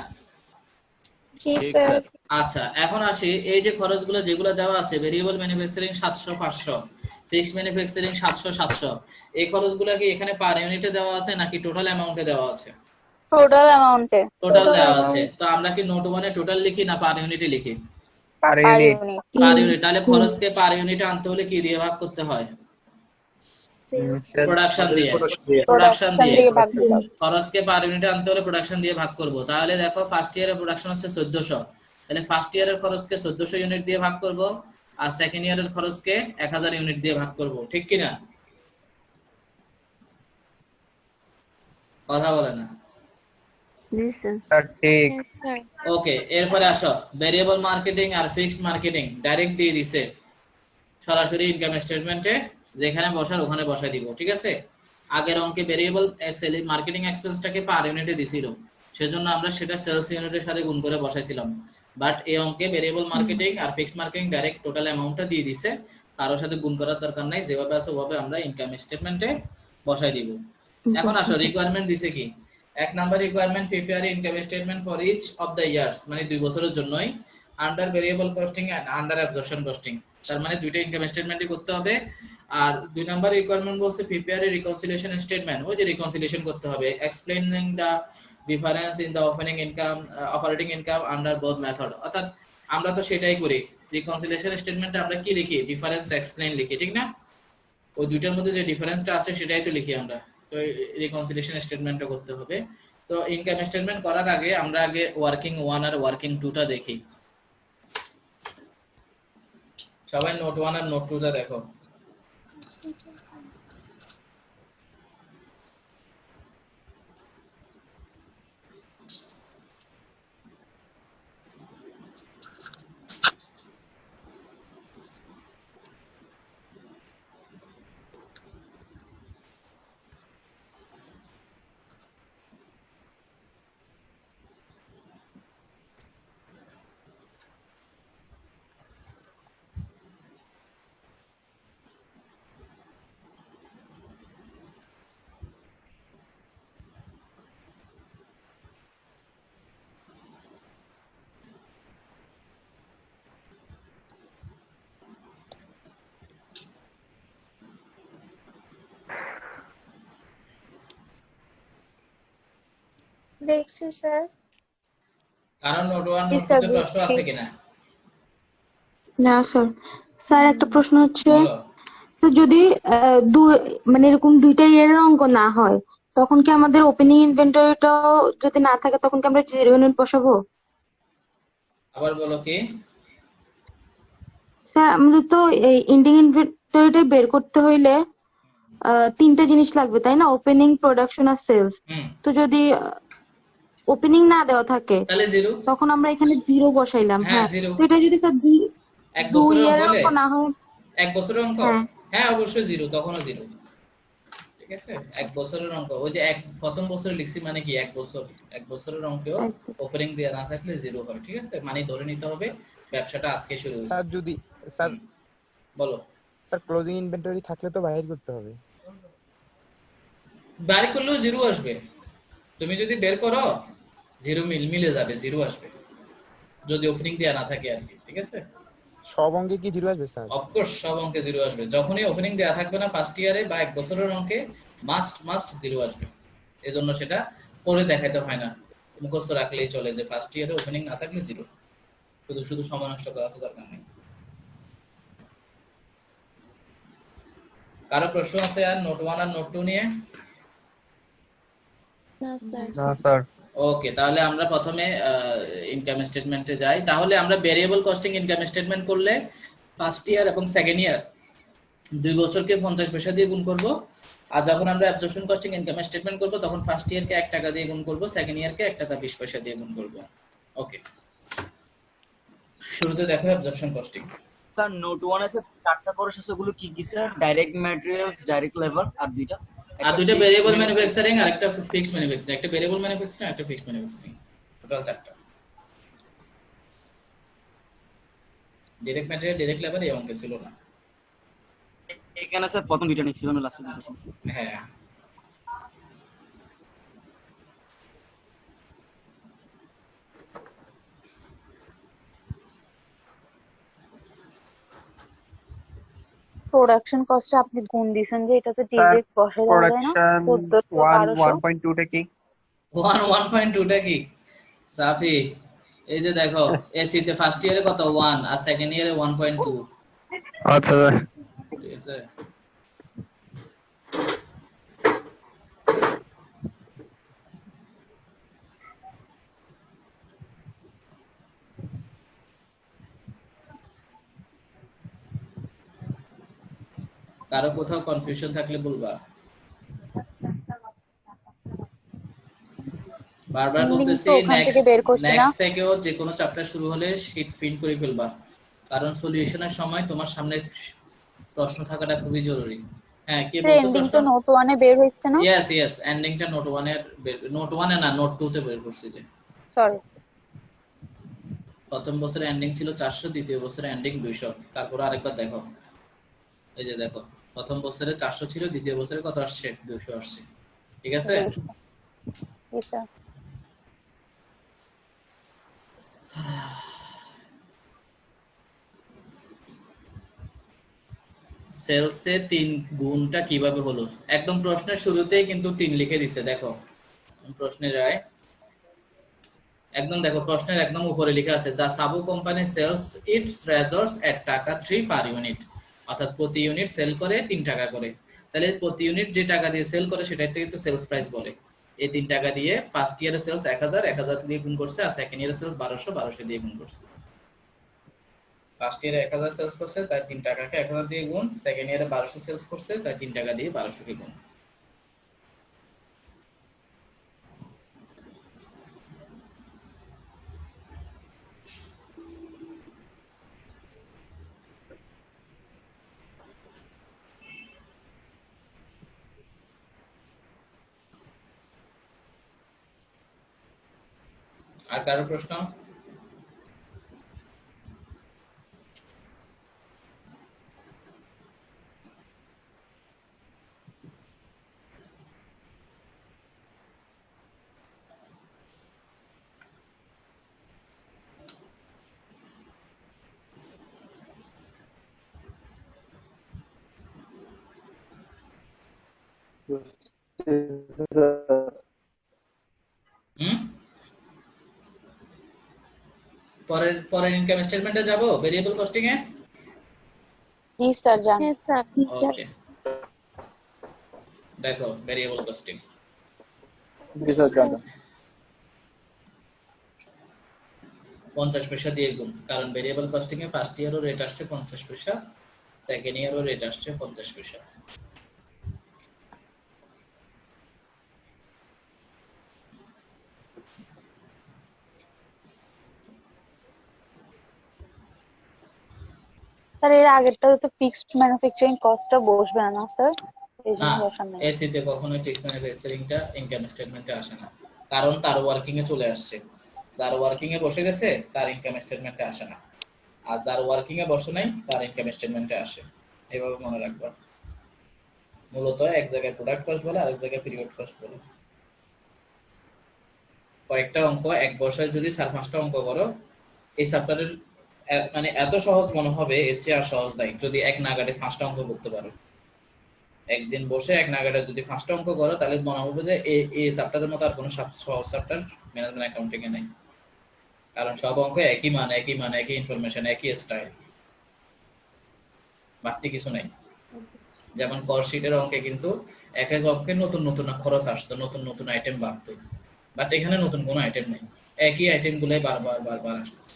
জি স্যার। আচ্ছা, এখন আসি এই যে খরচগুলো যেগুলো দেওয়া আছে, ভেরিয়েবল ম্যানুফ্যাকচারিং 700 500, ফিক্সড ম্যানুফ্যাকচারিং 700 700, এই খরচগুলো কি এখানে পার ইউনিটে দেওয়া আছে নাকি টোটাল অ্যামাউন্টে দেওয়া আছে? টোটাল অ্যামাউন্টে। টোটাল দেওয়া আছে। তো আমরা কি নোট 1 এ টোটাল লিখি না পার ইউনিটে লিখি? Per per unit. Unit. Per unit. তাহলে খরচকে পার ইউনিটে আনতে হলে কি দিয়ে ভাগ করতে হয়? প্রোডাকশন দিয়ে। প্রোডাকশন দিয়ে দিয়ে ভাগ দিতে হবে। খরচকে পার ইউনিটে আনতে হলে প্রোডাকশন দিয়ে ভাগ করব। তাহলে দেখো ফার্স্ট ইয়ারের প্রোডাকশন হচ্ছে 1400, তাহলে ফার্স্ট ইয়ারের খরচকে 1400 ইউনিট দিয়ে ভাগ করব, আর সেকেন্ড ইয়ারের খরচকে 1000 ইউনিট দিয়ে ভাগ করব, ঠিক কি না? কথা বলে না। স্যার ঠিক। ওকে, এরপরে আসো ভেরিয়েবল মার্কেটিং আর ফিক্সড মার্কেটিং ডাইরেক্ট দিয়ে দিছে সরাসরি ইনকাম স্টেটমেন্টে, যেখানে বসার ওখানে বসাই দিব, ঠিক আছে? আগের অঙ্কে ভেরিয়েবল সেলিং মার্কেটিং এক্সপেন্সটাকে পার ইউনিটে দিছিল, সেজন্য আমরা সেটা সেলস ইউনিটের সাথে গুণ করে বসাইছিলাম। বাট এই অঙ্কে ভেরিয়েবল মার্কেটিং আর ফিক্সড মার্কেটিং ডাইরেক্ট টোটাল অ্যামাউন্টটা দিয়ে দিছে, কারোর সাথে গুণ করার দরকার নাই, যেভাবে আছে ওভাবে আমরা ইনকাম স্টেটমেন্টে বসাই দিব। এখন আসো রিকোয়ারমেন্ট দিছে কি। এক number requirement, prepare income statement for each of the years, মানে 2 বছরের জন্যই, under variable costing and under absorption costing, তার মানে দুইটা ইনকাম স্টেটমেন্টই করতে হবে। আর 2 নাম্বার রিকোয়ারমেন্ট বলছে প্রিপেয়ার এ রিকনসিলিয়েশন স্টেটমেন্ট, ওই যে রিকনসিলিয়েশন করতে হবে, explaining the difference in the opening income operating income under both method. অর্থাৎ আমরা তো সেটাই করি, রিকনসিলিয়েশন স্টেটমেন্টে আমরা কি লিখি, ডিফারেন্স এক্সপ্লেইন লিখি, ঠিক না? ওই দুইটার মধ্যে যে ডিফারেন্সটা আছে সেটাই তো লিখি আমরা। তো রিকনসিলিয়েশন স্টেটমেন্টটা করতে হবে। তো ইনকাম স্টেটমেন্ট করার আগে আমরা আগে ওয়ার্কিং 1 আর ওয়ার্কিং 2 টা দেখি। সবাই নোট 1 আর নোট 2 টা দেখো। দেখছি স্যার। কারণ নোট 1 নোট 2 তে প্রশ্ন আছে কিনা? না স্যার। স্যার একটা প্রশ্ন হচ্ছে, বলো। তো যদি মানে এরকম দুইটা ইয়ারের অঙ্ক না হয়, তখন কি আমাদের ওপেনিং ইনভেন্টরিটাও যদি না থাকে তখন কি আমরা 0 ইউনিট বসাবো? আবার বলো কি? স্যার আমাদের তো এই এন্ডিং ইনভেন্টরিটা বের করতে হইলে 3টা জিনিস লাগবে, তাই না? ওপেনিং, প্রোডাকশন আর সেলস। তো যদি ওপেনিং না দেওয়া থাকে তাহলে 0, তখন আমরা এখানে 0 বসাইলাম। হ্যাঁ হ্যাঁ, 0। তো এটা যদি স্যার এক 2 বছরের ইয়ারের অঙ্ক অঙ্ক না হয়, 1 বছরের অঙ্ক, হ্যাঁ হ্যাঁ অবশ্যই 0, তখনও 0, ঠিক আছে? 1 বছরের অঙ্ক, ওই যে প্রথম বছরে লিখছি মানে কি 1 বছর, 1 বছরের অঙ্কেও ওপেনিং দেওয়া না থাকলে 0 হয়, ঠিক আছে? মানে ধরে নিতে হবে ব্যবসাটা আজকে শুরু হয়েছে। স্যার যদি স্যার বলো। স্যার ক্লোজিং ইনভেন্টরি থাকলে তো বাইর করতে হবে। বের করলেও 0 আসবে, তুমি যদি বের করো 0 মিলে যাবে, 0 আসবে যদি ওপেনিং দেওয়া না থাকে আর কি, ঠিক আছে? সব অঙ্কে কি 0 আসবে স্যার? অফকোর্স সব অঙ্কে 0 আসবে, যখনই ওপেনিং দেওয়া থাকবে না ফার্স্ট ইয়ারে বা 1 বছরের অঙ্কে মাস্ট 0 আসবে। এজন্য সেটা করে দেখাইতে হয় না, মুখস্থ রাখলেই চলে যে ফার্স্ট ইয়ারে ওপেনিং না থাকলে 0, শুধু সময় নষ্ট করা তো দরকার নেই। কারো প্রশ্ন আছে আর নোট 1 আর নোট 2 নিয়ে? না স্যার। না স্যার। ওকে, তাহলে আমরা প্রথমে ইনকাম স্টেটমেন্টে যাই। তাহলে আমরা ভেরিয়েবল কস্টিং ইনকাম স্টেটমেন্ট করলে ফার্স্ট ইয়ার এবং সেকেন্ড ইয়ার 2 বছরকে 50 পয়সা দিয়ে গুণ করব, আর যখন আমরা অ্যাবজর্পশন কস্টিং ইনকাম স্টেটমেন্ট করব তখন ফার্স্ট ইয়ারকে 1 টাকা দিয়ে গুণ করব, সেকেন্ড ইয়ারকে 1 টাকা 20 পয়সা দিয়ে গুণ করব। ওকে, শুরুতে দেখো অ্যাবজর্পশন কস্টিং। স্যার নোট 1 আছে 4টা খরচ আছে, ওগুলো কি কি sir? Direct materials, direct labour, আর দুইটা ভেরিয়েবল ম্যানুফ্যাকচারিং আর একটা ফিক্সড ম্যানুফ্যাকচারিং, একটা ভেরিয়েবল ম্যানুফ্যাকচারিং আর একটা ফিক্সড ম্যানুফ্যাকচারিং, টোটাল 4টা। ডাইরেক্ট ম্যাটেরিয়াল, ডাইরেক্ট লেবার এই অঙ্কে ছিল না। এখানে স্যার প্রথম দুইটা নেই, সেজন্য লাস্টে দুটো ছিল। হ্যাঁ প্রোডাকশন কস্টে আপনি গুণ দিয়েছেন যে এটা তো ডিরেক্ট বসে যাবে না, প্রোডাকশন 1400 1.2 টা কি? 1.2 টা কি সাফি? এই যে দেখো এসি তে ফার্স্ট ইয়ারে কত 1 আর সেকেন্ড ইয়ারে 1.2। আচ্ছা ঠিক আছে কারো কোথাও কনফিউশন থাকলে বলবা। বারবার Ending বলতেছি তো ওখান থেকে বের করছি না। নেক্সট থেকেও যে কোনো চ্যাপ্টার শুরু হলে শীট প্রিন্ট করে ফেলবা, কারণ সলিউশনের সময় তোমার সামনে প্রশ্ন থাকাটা খুবই জরুরি। হ্যাঁ কি বলছো এন্ডিং প্রশ্ন? তো নোট 1 এ বের হইছে না? ইয়েস এন্ডিংটা নোট 1 এর নোট 1 এ না নোট 2 তে বের করছি যে সরি, প্রথম বছরে এন্ডিং ছিল 400, দ্বিতীয় বছরে এন্ডিং 200। তারপর আরেকবার দেখো, এই যে দেখো প্রথম বছরে 400 ছিল, দ্বিতীয় বছরে কত আসছে 200 আসছে। ঠিক আছে এটা সেলসে 3 গুণটা কিভাবে হলো? একদম প্রশ্নের শুরুতেই কিন্তু 3 লিখে দিছে। দেখো প্রশ্নে যায় একদম, দেখো প্রশ্নের একদম উপরে লেখা আছে দা সাবু কোম্পানি সেলস ইটস রেজর্টস এট টাকা 3 পার ইউনিট, অর্থাৎ প্রতি ইউনিট সেল করে 3 টাকা করে। তাহলে প্রতি ইউনিট যে টাকা দিয়ে সেল করে সেটাই কিন্তু সেলস প্রাইস বলে। এই 3 টাকা দিয়ে ফার্স্ট ইয়ারে সেলস 1000 দিয়ে গুণ করছে, আর সেকেন্ড ইয়ারে সেলস 1200 দিয়ে গুণ করছে। ফার্স্ট ইয়ারে 1000 সেলস করছে তাই 3 টাকাকে 1000 দিয়ে গুণ, সেকেন্ড ইয়ারে 1200 সেলস করছে তাই 3 টাকা দিয়ে 1200 কে গুণ। আর কারো প্রশ্ন? হুম পরের ইনকাম স্টেটমেন্টে যাব, ভেরিয়েবল কস্টিং এ। জি স্যার জান। হ্যাঁ স্যার। ওকে দেখো ভেরিয়েবল কস্টিং জি স্যার জানো 50 পয়সা দিয়ে গুণ, কারণ ভেরিয়েবল কস্টিং এ ফার্স্ট ইয়ারও রেট আসছে 50 পয়সা, সেকেন্ড ইয়ারও রেট আসছে 50 পয়সা। স্যার এর আগেরটা তো ফিক্সড ম্যানুফ্যাকচারিং কস্টটা বসবে না স্যার, এই জন্য না বসান নাই। এসি তে কখনো ফিক্স ম্যানুফ্যাকচারিংটা ইনকাম স্টেটমেন্টে আসে না, কারণ তার ওয়ার্কিং এ চলে আসছে। যার ওয়ার্কিং এ বসে গেছে তার ইনকাম স্টেটমেন্টে আসে না, আর যার ওয়ার্কিং এ বসে নাই তার ইনকাম স্টেটমেন্টে আসে। এইভাবে মনে রাখবা। মূলত এক জায়গায় প্রোডাক্ট কস্ট বলে, আরেক জায়গায় পিরিয়ড কস্ট বলে। কয়েকটা অঙ্ক এক বছরে যদি 4-5টা অঙ্ক করো, এই চ্যাপ্টারের মানে এত সহজ মনে হবে, এর চেয়ে আর সহজ নাই যদি এক নাগাড়ে 5টা অঙ্ক করতে পারো। একদিন বসে এক নাগাড়ে যদি 5টা অঙ্ক করো তাহলে মনে হবে যে এই চ্যাপ্টারের মতো আর কোনো সহজ চ্যাপ্টার ম্যানেজমেন্ট অ্যাকাউন্টিং এ নেই, কারণ সব অঙ্ক একই মান একই ইনফরমেশন একই স্টাইল, বাড়তি কিছু নাই। যেমন কস্ট-শিটের অঙ্কে কিন্তু এক এক অঙ্কে নতুন নতুন খরচ আসতো, নতুন নতুন আইটেম বাড়তো, বাট এখানে নতুন কোনো আইটেম নেই, একই আইটেম গুলাই বারবার আসতেছে।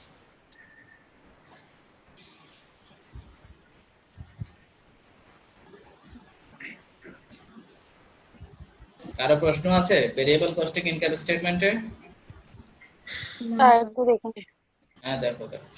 কারো প্রশ্ন আছে ভেরিয়েবল কস্টিং ইনকাম স্টেটমেন্টে? স্যার একটু দেখুন। হ্যাঁ দেখো দেখো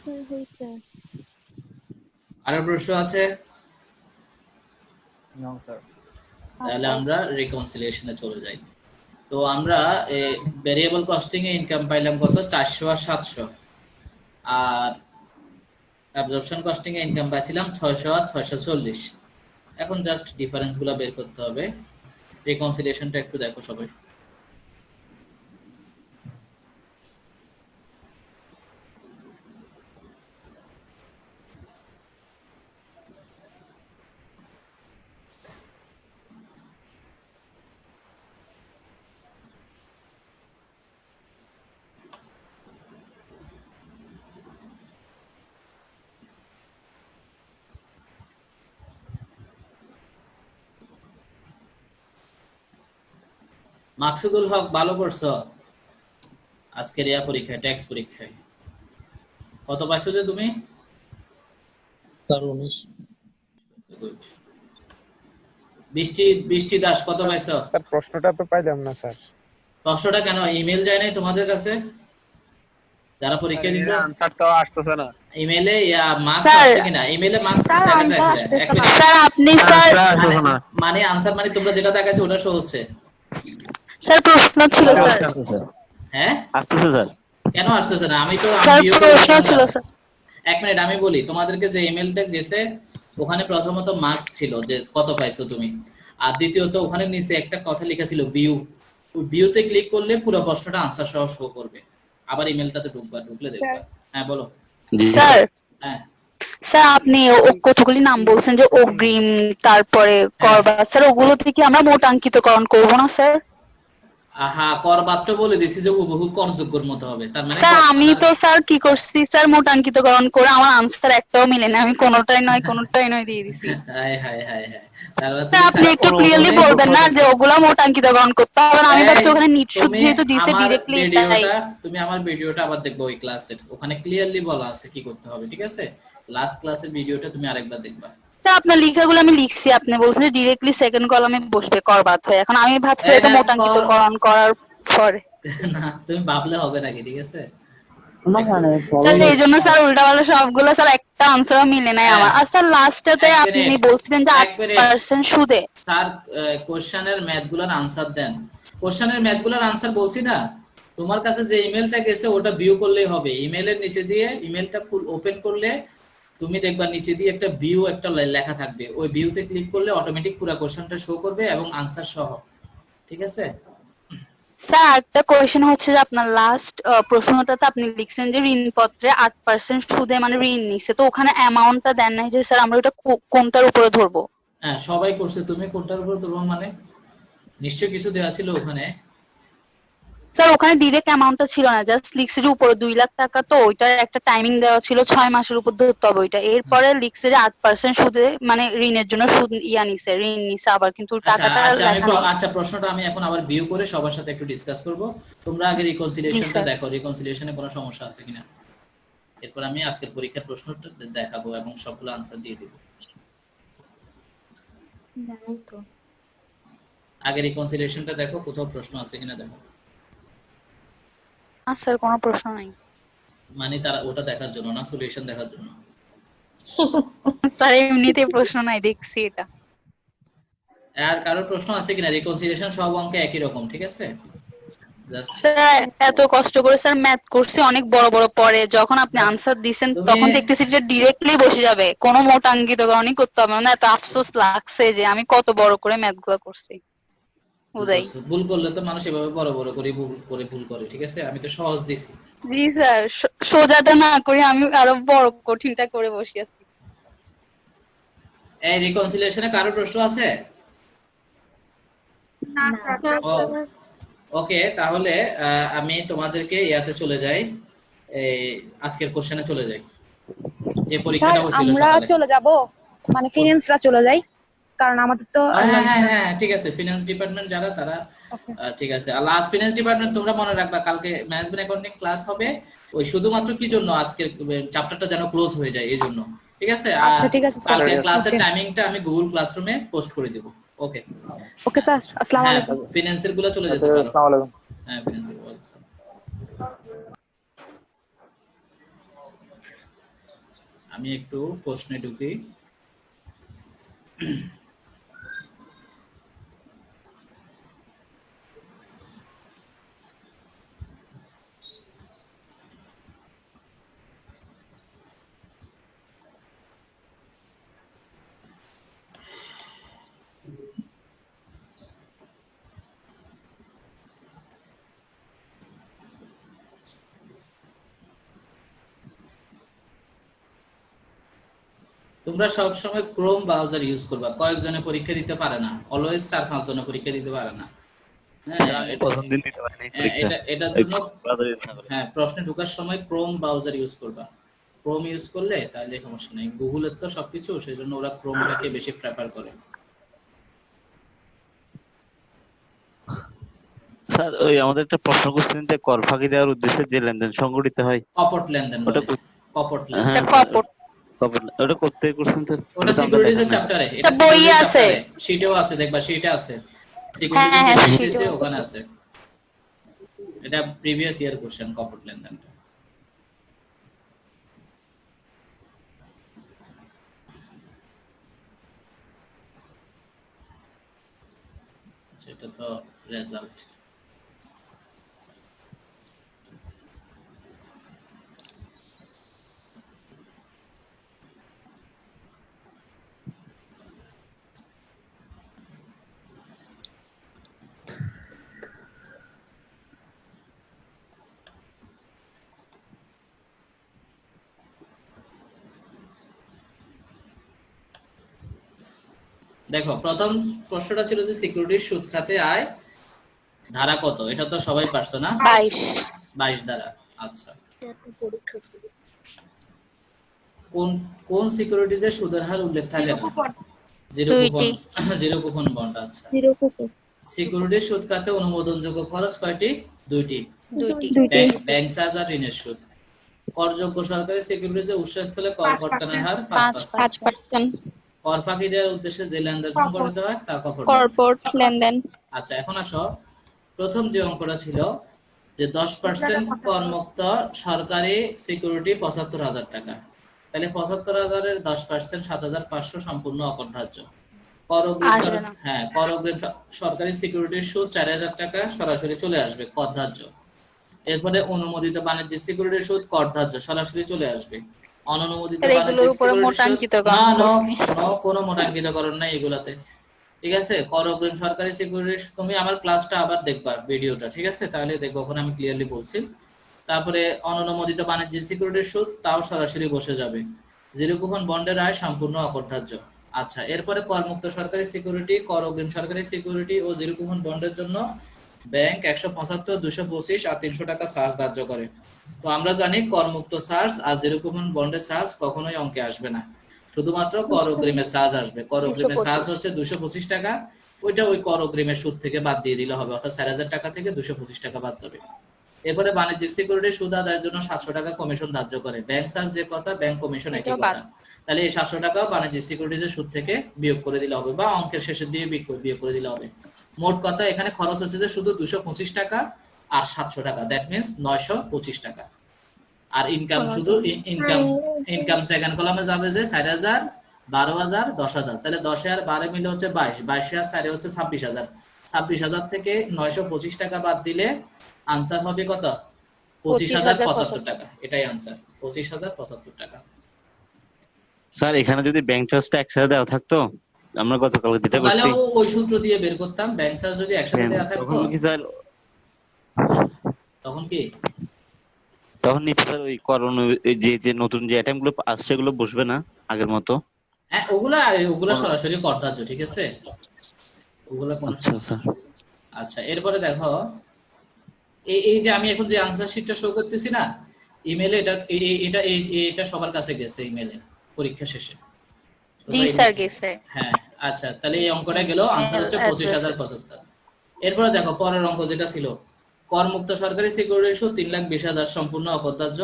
স্যার হয়েছে। আরো প্রশ্ন আছে? No sir. তাহলে আমরা রিকনসিলিয়েশনে চলে যাই। তো আমরা ভেরিয়েবল কস্টিং এ ইনকাম পাইলাম কত? 400 আর 700। আর অ্যাবজর্পশন কস্টিং এ ইনকাম পাইছিলাম 600 আর 640। এখন জাস্ট ডিফারেন্স গুলো বের করতে হবে। রিকনসিলিয়েশনটা একটু দেখো সবাই। মাকসুদুল হক, ভালো করছো আজকের ইয়া পরীক্ষায়, ট্যাক্স পরীক্ষায়। কত পাইছো যে তুমি? স্যার 19। গুড। বৃষ্টি দাস কত পাইছো? স্যার প্রশ্নটা তো পাইলাম না স্যার। প্রশ্নটা কেন ইমেল যায় নাই তোমাদের কাছে যারা পরীক্ষা দিছো? আনসার তো আসতেছে না। ইমেলে ইয়া মার্কস আসছে কিনা? ইমেলে মার্কস দেখা যায় কিনা? এক মিনিট। স্যার আপনি আনসার আসতেছে না। মানে আনসার মানে তোমরা যেটা দেখাচ্ছ ওটা শো হচ্ছে। স্যার প্রশ্ন ছিল স্যার। হ্যাঁ আসতেছে স্যার। কেন আসতেছে না? আমি তো স্যার প্রশ্ন ছিল স্যার। এক মিনিট আমি বলি, তোমাদেরকে যে ইমেলটা গেছে ওখানে প্রথমত মার্কস ছিল যে কত পাইছো তুমি, আর দ্বিতীয়ত ওখানে নিচে একটা কথা লেখা ছিল ভিউ। ওই ভিউতে ক্লিক করলে পুরো প্রশ্নটা আনসার সহ শো করবে। আবার ইমেলটাতে ঢুকলে দেখবা। হ্যাঁ বলো। স্যার হ্যাঁ স্যার আপনি কতগুলি নাম বলছেন যে অগ্রিম তারপরে করবাদ, স্যার ওগুলো থেকে আমরা মোটাঙ্কিতকরণ করব না স্যার? আহা, করবাত্র বলে দিছি যে বহু করযোগ্যর মতো হবে, তার মানে স্যার আমি তো স্যার কি করছি স্যার, মোটাঙ্কিতকরণ করে আমার আনসার একটাও মিলে না, আমি কোনোটাই নয় দিয়ে দিছি। High high high high. তাহলে স্যার আপনি একটু ক্লিয়ারলি বলবেন না যে ওগুলা মোটাঙ্কিতকরণ করতে হবে? আমি ভাবছি ওখানে নিট সুদ যেহেতু দিছে ডিরেক্টলি তাই। তুমি আমার ভিডিওটা আবার দেখবে ওই ক্লাসের, ওখানে ক্লিয়ারলি বলা আছে কি করতে হবে, ঠিক আছে? লাস্ট ক্লাসের ভিডিওটা তুমি আরেকবার দেখবা। স্যার আপনার লেখাগুলো আমি লিখছি, আপনি বলছেন যে ডিরেক্টলি সেকেন্ড কলামে বসবে করবাদ হয়ে, এখন আমি ভাবছি এটা মোটাঙ্কিতকরণ করার পরে। না তুমি ভাবলে হবে নাকি, ঠিক আছে? স্যার এই জন্য স্যার উল্টাপাল্টা সবগুলো স্যার একটা আনসারও মিলে নাই আমার। আর স্যার লাস্টটাতে আপনি বলছিলেন যে 8% সুদে। স্যার কোশ্চেনের ম্যাথগুলোর আনসার দেন। কোশ্চেনের ম্যাথগুলোর আনসার বলছি না, তোমার কাছে যে ইমেলটা গেছে ওটা ভিউ করলেই হবে। ইমেলের নিচে দিয়ে ইমেলটা ওপেন করলে তুমি দেখবা নিচে দিয়ে একটা ভিউ একটা লেখা থাকবে, ওই ভিউতে ক্লিক করলে অটোমেটিক পুরো কোশ্চেনটা শো করবে এবং আনসার সহ, ঠিক আছে? স্যার একটা কোয়েশ্চেন হচ্ছে যে আপনার লাস্ট প্রশ্নটাতে আপনি লিখছেন যে ঋণপত্রে 8% সুদে মানে ঋণ নিছে, তো ওখানে অ্যামাউন্টটা দেন নাই যে স্যার আমরা ওটা কোনটার উপরে ধরবো? হ্যাঁ সবাই করছে, তুমি কোনটার উপর ধরবো মানে? নিশ্চয় কিছু দেওয়া ছিল ওখানে। স্যার ওখানে ডিরেক্ট অ্যামাউন্টটা ছিল না, জাস্ট লিখছে যে উপরে 2 লাখ টাকা, তো ওইটার একটা টাইমিং দেওয়া ছিল 6 মাসের উপর ধরতে হবে ওইটা। এরপরে লিখছে যে 8% সুদে মানে ঋণের জন্য সুদ নিছে, ঋণ নিছে আবার, কিন্তু টাকাটা আচ্ছা প্রশ্নটা আমি এখন আবার ভিউ করে সবার সাথে একটু ডিসকাস করব। তোমরা আগে রিকনসিলিয়েশনটা দেখো, রিকনসিলিয়েশনে কোনো সমস্যা আছে কিনা। এরপর আমি আজকের পরীক্ষার প্রশ্নটা দেখাবো এবং সবগুলো আনসার দিয়ে দেব। আগে রিকনসিলিয়েশনটা দেখো, কোথাও প্রশ্ন আছে কিনা দেখো। স্যার কোনো প্রশ্ন নাই। মানে তারা ওটা দেখার জন্য না, সলিউশন দেখার জন্য। স্যার এমনিতেই প্রশ্ন নাই, দেখছি এটা। আর কারোর প্রশ্ন আছে কিনা? রিকনসিলিয়েশন সব অঙ্কে একই রকম, ঠিক আছে? জাস্ট এত কষ্ট করে স্যার ম্যাথ করছি অনেক বড় বড়, পরে যখন আপনি আনসার দিছেন তখন দেখতেছি যে ডিরেক্টলি বসে যাবে, কোনো মোটাঙ্কিতকরণই করতে হবে না। এত আফসোস লাগছে যে আমি কত বড় করে ম্যাথগুলো করছি। বুঝাই ভুল করলে তো মানুষ এভাবে বড় বড় করে ভুল করে, ঠিক আছে? আমি তো সহজ দিছি। জি স্যার, সোজাটা না করে আমি আরো বড় কঠিনটা করে বসে আছি। এই রিকনসিলিয়েশনে কারো প্রশ্ন আছে? না স্যার। ওকে, তাহলে আমি তোমাদেরকে ইয়াতে চলে যাই, এই আজকের কোশ্চেনে চলে যাই যে পরীক্ষাটা হয়েছিল আমরা চলে যাব মানে ফিনান্সরা চলে যাই, কারণ আমাদের তো হ্যাঁ ঠিক আছে, ফিনান্স ডিপার্টমেন্ট যারা তারা ঠিক আছে। আর লাস্ট ফিনান্স ডিপার্টমেন্ট তোমরা মনে রাখবা কালকে ম্যানেজমেন্ট অ্যাকাউন্টিং ক্লাস হবে, ওই শুধুমাত্র কি জন্য আজকের চ্যাপ্টারটা যেন ক্লোজ হয়ে যায় এই জন্য। ঠিক আছে? আর আচ্ছা ঠিক আছে স্যার। কালকে ক্লাসের টাইমিংটা আমি গুগল ক্লাসরুমে পোস্ট করে দেব। ওকে ওকে স্যার, আসসালামু হ্যাঁ, আলাইকুম। ফিনান্সের গুলো চলে যেতে পারো। আসসালামু আলাইকুম। হ্যাঁ, ফিনান্সের গুলো। আমি একটু প্রশ্নে ঢুকি। তোমরা সব সময় ক্রোম ব্রাউজার ইউজ করবা। কয়েকজনে পরীক্ষা দিতে পারে না, অলওয়েজ 4-5 জনে পরীক্ষা দিতে পারে না। হ্যাঁ, প্রথম দিন দিতে পারিনি পরীক্ষা। এটার জন্য হ্যাঁ, প্রশ্নে ঢোকার সময় ক্রোম ব্রাউজার ইউজ করবা। ক্রোম ইউজ করলে তাহলে সমস্যা নেই। গুগলের তো সবকিছু, সেজন্য ওরা ক্রোমটাকে বেশি প্রেফার করে। স্যার ওই আমাদের একটা প্রশ্ন করছিলেন যে কর ফাঁকি দেওয়ার উদ্দেশ্যে যে লেনদেন সংগঠিত হয়, কপট লেনদেন ওটা বলে। কপট লেনদেন। হ্যাঁ কপট ওটা করতে করছেন স্যার? ওটা সিকিউরিটিজের চ্যাপ্টারে, এটা বইয়ে সিকিউরিটির আছে। চ্যাপ্টারে, শীটেও আছে, দেখবা শীটে আছে। হ্যাঁ, হ্যাঁ, সিকিউরিটি sheet-এও আছে। ওখানে আছে। এটা প্রিভিয়াস ইয়ার কোশ্চেন, কপট লেনদেনটা। সেটা তো রেজাল্ট। দেখো, প্রথম প্রশ্নটা ছিল যে সিকিউরিটির সুদ খাতে আয় ধারা কত? এটা তো সবাই পারছো না? 22 ধারা। আচ্ছা, কোন কোন সিকিউরিটিজের সুদের হার উল্লেখ থাকে না? Zero coupon bond. আচ্ছা, সিকিউরিটির সুদ খাতে অনুমোদনযোগ্য খরচ কয়টি? দুইটি, ব্যাংক চার্জ আর ঋণের সুদ। করযোগ্য সরকারি সিকিউরিটিতে উৎসস্থলে কর বর্তনের হার 5%। কর ফাঁকি দেওয়ার উদ্দেশ্যে যে লেনদেন সংঘটিত হয় তা কর্পোরেট লেনদেন। আচ্ছা, এখন আসো, প্রথম যে অঙ্কটা ছিল যে 10% করমুক্ত সরকারি সিকিউরিটি 75,000 টাকা, তাহলে 75,000-এর 10% 7,500 সম্পূর্ণ অকরধার্য। কর অগ্রিম, হ্যাঁ, কর অগ্রিম সরকারি সিকিউরিটির সুদ 4,000 টাকা সরাসরি চলে আসবে, করধার্য। এরপরে অনুমোদিত বাণিজ্যিক সিকিউরিটির সুদ করধার্য, সরাসরি চলে আসবে। অননুমোদিত বাণিজ্যিক সিকিউরিটির কোনো মোটাঙ্কিতকরণ নাই এগুলাতে, ঠিক আছে? কর অগ্রিম সরকারি সিকিউরিটি, তুমি আমার ক্লাসটা আবার দেখবা, ভিডিওটা, ঠিক আছে? তাহলে দেখবো, ওখানে আমি ক্লিয়ারলি বলছি। তারপরে অননুমোদিত বাণিজ্যিক সিকিউরিটির সুদ, তাও সরাসরি বসে যাবে। জিরো কুপন বন্ডের আয় সম্পূর্ণ অকরধার্য। আচ্ছা, এরপরে করমুক্ত সরকারি সিকিউরিটি, কর অগ্রিম সরকারি সিকিউরিটি ও জিরো কুপন বন্ডের জন্য ব্যাংক 175, 225 আর 300 টাকা চার্জ ধার্য করে। তো আমরা জানি করমুক্ত চার্জ আর জিরো কুপন বন্ডের চার্জ কখনোই অঙ্কে আসবে না, শুধুমাত্র কর অগ্রিমের চার্জ আসবে। কর অগ্রিমের চার্জ হচ্ছে 225 টাকা, ওইটা ওই কর অগ্রিমের সুদ থেকে বাদ দিয়ে দিলে হবে, অর্থাৎ 4,000 টাকা থেকে 225 টাকা বাদ যাবে। এরপরে বাণিজ্যিক সিকিউরিটির সুদ আদায়ের জন্য 700 টাকা কমিশন ধার্য করে। ব্যাংক চার্জ যে কথা, ব্যাংক কমিশন একই কথা। তাহলে এই 700 টাকা বাণিজ্যিক সিকিউরিটির সুদ থেকে বিয়োগ করে দিলে হবে, বা অঙ্কের শেষে দিয়ে বিয়োগ করে দিলে হবে। মোট কথা এখানে খরচ হচ্ছে যে শুধু 225 টাকা আর 700 টাকা, দ্যাট মিন্স 925 টাকা। আর ইনকাম, শুধু ইনকাম সেকেন্ড কলামে যাবে যে 4,000, 12,000, 10,000, তাহলে 10 আর 12 মিলে হচ্ছে 22, 22 আর 4 হচ্ছে 26,000। 26,000 থেকে 925 টাকা বাদ দিলে আনসার হবে কত? 25,075 টাকা। এটাই আনসার, 25,075 টাকা। স্যার এখানে যদি ব্যাংক চার্জটা একসাথে দেওয়া থাকতো, আমরা গতকাল যেটা করছি, তাহলে ওই সূত্র দিয়ে বের করতাম। ব্যাংক চার্জ যদি একসাথে দেওয়া থাকতো তখন কি স্যার, তখন কি? তখন নিচে স্যার ওই করোনা যে নতুন যে আইটেম গুলো আসছে সেগুলো বসবে না আগের মতো? হ্যাঁ, ওগুলা সরাসরি করধার্য, ঠিক আছে? ওগুলা কোন। আচ্ছা, এরপরে দেখো, এই যে আমি এখন যে আনসার শিটটা শো করতেছি না ইমেলে, এটা সবার কাছে গেছে ইমেলে পরীক্ষা শেষে। জি স্যার, গেছে। হ্যাঁ, আচ্ছা, তাহলে এই অঙ্কটা গেল, আনসার হচ্ছে 25,075। এরপরে দেখো পরের অঙ্ক যেটা ছিল, করমুক্ত সরকারি সিকিউরিটির সুদ 3,20,000 সম্পূর্ণ অকরধার্য।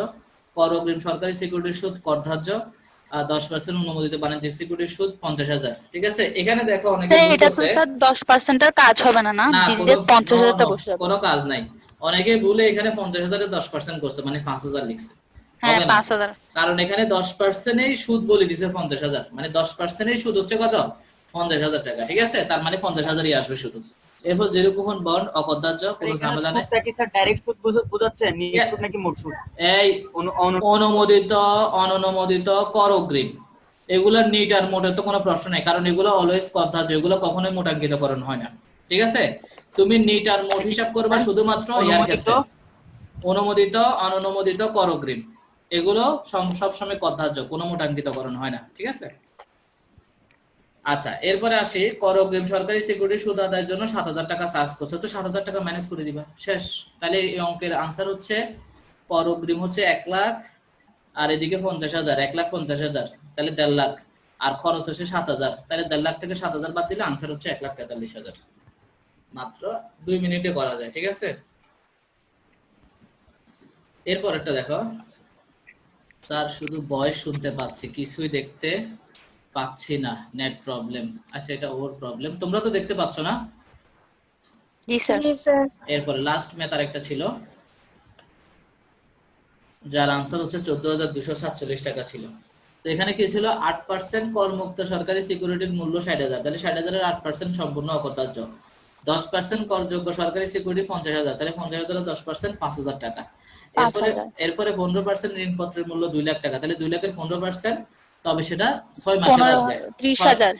কর অগ্রিম সরকারি সিকিউরিটির সুদ করধার্য। 10% অনুমোদিত বাণিজ্যিক সিকিউরিটির সুদ 50,000। ঠিক আছে, এখানে দেখো অনেকে স্যার ভুল এটা তো করছে। স্যার 10% এর কাজ হবে না, না না, ডিরেক্ট 50,000টা বসে যাবে। কোনো কাজ নাই। অনেকে ভুলে এখানে 50,000 10% করছে, মানে 5,000 লিখছে। হ্যাঁ হবে না, 5,000। কারণ এখানে 10%ই সুদ বলে দিছে 50,000, মানে 10%ই সুদ হচ্ছে কত? 50,000 টাকা। ঠিক আছে, তার মানে 50,000ই আসবে শুধু। এরপর জিরো কুপন বন্ড অকদার্য, কোনো এখানে ঝামেলা নেই। সুদটা কি স্যার ডাইরেক্ট সুদ বোঝাচ্ছে, নিট সুদ নাকি মোট সুদ? এই অনুমোদিত অননুমোদিত কর অগ্রিম, এগুলো নিট আর মোটের তো কোনো প্রশ্ন নেই, কারণ এগুলো অলওয়েজ কদার্য, এগুলো কখনোই মোটাঙ্কিতকরণ হয় না। ঠিক আছে, তুমি নিট আর মোট হিসাব করবা শুধুমাত্র ইয়ার ক্ষেত্রে। অনুমোদিত অননুমোদিত কর অগ্রিম এগুলো সবসময় কদার্য, কোনো মোটাঙ্কিতকরণ হয় না। ঠিক আছে, আচ্ছা এরপরে আসি কর অগ্রিম। সরকারি সিকিউরিটি সুদ আদায়ের জন্য 7,000 টাকা চার্জ করছে, তো 7,000 টাকা ম্যানেজ করে দিবা, শেষ। তাহলে এই অঙ্কের আনসার হচ্ছে কর অগ্রিম হচ্ছে 1 লাখ, আর এদিকে 50,000, 1,50,000, তাহলে 1.5 লাখ, আর খরচ হচ্ছে 7,000, তাহলে 1.5 লাখ থেকে 7,000 বাদ দিলে আনসার হচ্ছে 1,43,000। মাত্র 2 মিনিটে করা যায়। ঠিক আছে, এরপর একটা দেখো, স্যার শুধু ভয়েস শুনতে পাচ্ছি, কিছুই দেখতে পাচ্ছি না, নেট প্রবলেম। আচ্ছা এটা ওর প্রবলেম, তোমরা তো দেখতে পাচ্ছ না? জি স্যার। জি স্যার। এরপরে লাস্ট ম্যাথ আরেকটা ছিল, যার আনসার হচ্ছে 14,247 টাকা ছিল। তো এখানে কি ছিল, 8% করমুক্ত সরকারি সিকিউরিটির মূল্য 60,000, তাহলে 60,000-এর 8% সম্পূর্ণ অকদার্য। 10% করযোগ্য সরকারি সিকিউরিটি 50,000, তাহলে 50,000-এর 10% 5,000 টাকা। এরপরে 15% ঋণপত্রের মূল্য 2 লাখ টাকা, তাহলে 2 লাখের 15%, তবে সেটা 6 মাসের আসবে। 30,000।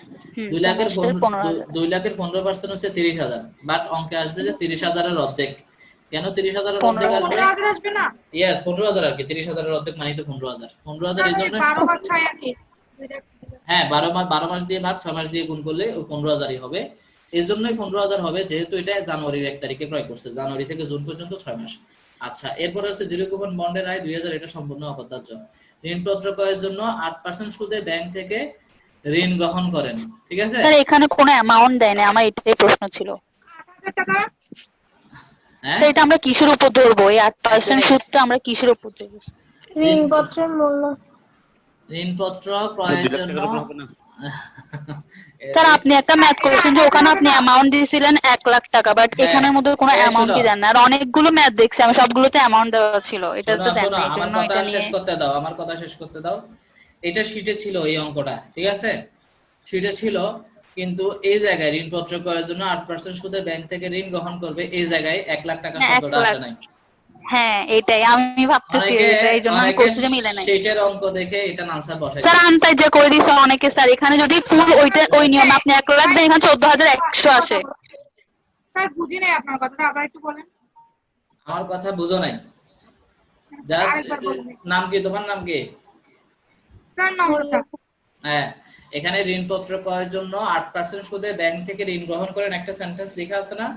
2 লাখের 15% হচ্ছে 30,000, বাট অঙ্কে আসবে যে 30,000-এর অর্ধেক। কেন 30,000-এর অর্ধেক আসবে? 15,000 আসবে না? ইয়েস 15,000 আর কি, 30,000-এর অর্ধেক মানে তো 15,000। 15,000 এই জন্য 12 ভাগ 6 আর কি। হ্যাঁ 12 মাস দিয়ে ভাগ 6 মাস দিয়ে গুণ করলে ওই 15,000-ই হবে। এই জন্যই 15,000 হবে, যেহেতু এটা জানুয়ারির 1 তারিখে ক্রয় করছে, জানুয়ারি থেকে জুন পর্যন্ত 6 মাস। আচ্ছা এরপরে হচ্ছে জিরো কুপন বন্ডের আয় 2,000, এটা সম্পূর্ণ অকদার্য। ঋণপত্র ক্রয়ের জন্য 8% সুদে ব্যাংক থেকে ঋণ গ্রহণ করেন। ঠিক আছে, স্যার এখানে কোনো অ্যামাউন্ট দেয় না, আমার এটাই প্রশ্ন ছিল। 8,000 টাকা। হ্যাঁ স্যার এটা আমরা কিসের উপর ধরবো, এই 8% সুদটা আমরা কিসের উপর ধরবো? ঋণপত্রের মূল্য। ঋণপত্র ক্রয়ের জন্য স্যার আপনি একটা ম্যাথ করেছেন যে ওখানে আপনি অ্যামাউন্ট দিয়েছিলেন 1 লাখ টাকা, বাট এখানের মধ্যে কোনো অ্যামাউন্টই দেন না। আর অনেকগুলো ম্যাথ দেখছি আমি, সবগুলোতে অ্যামাউন্ট দেওয়া ছিল, এটাতে দেন না, এই জন্য এটা নিয়ে। আমার কথা শেষ করতে দাও। এটা শীটে ছিল এই অঙ্কটা, ঠিক আছে, শীটে ছিল, কিন্তু এই জায়গায় ঋণপত্র ক্রয়ের জন্য 8% সুদে ব্যাংক থেকে ঋণ গ্রহণ করবে, এই জায়গায় 1 লাখ টাকা শব্দটা আসে নাই। হ্যাঁ এটাই আমি ভাবতেছি, এটা এই জন্য আমি করছি যে মিলে নাই। শীটের অঙ্ক দেখে এটা আনসার বসাই স্যার আনতাই যে করে দিছে অনেকে। স্যার এখানে যদি ফুল ওই নিয়ম আপনি 1 লাখ দেন, এখানে 14,100 আসে। স্যার বুঝি নাই আপনার কথাটা, আবার একটু বলেন। আমার কথা বুঝো নাই? জাস্ট নাম কি, তোমার নাম কি? স্যার নম্রতা। হ্যাঁ, এখানে ঋণপত্র ক্রয়ের জন্য 8% সুদে ব্যাংক থেকে ঋণ গ্রহণ করেন একটা সেন্টেন্স লেখা আছে না,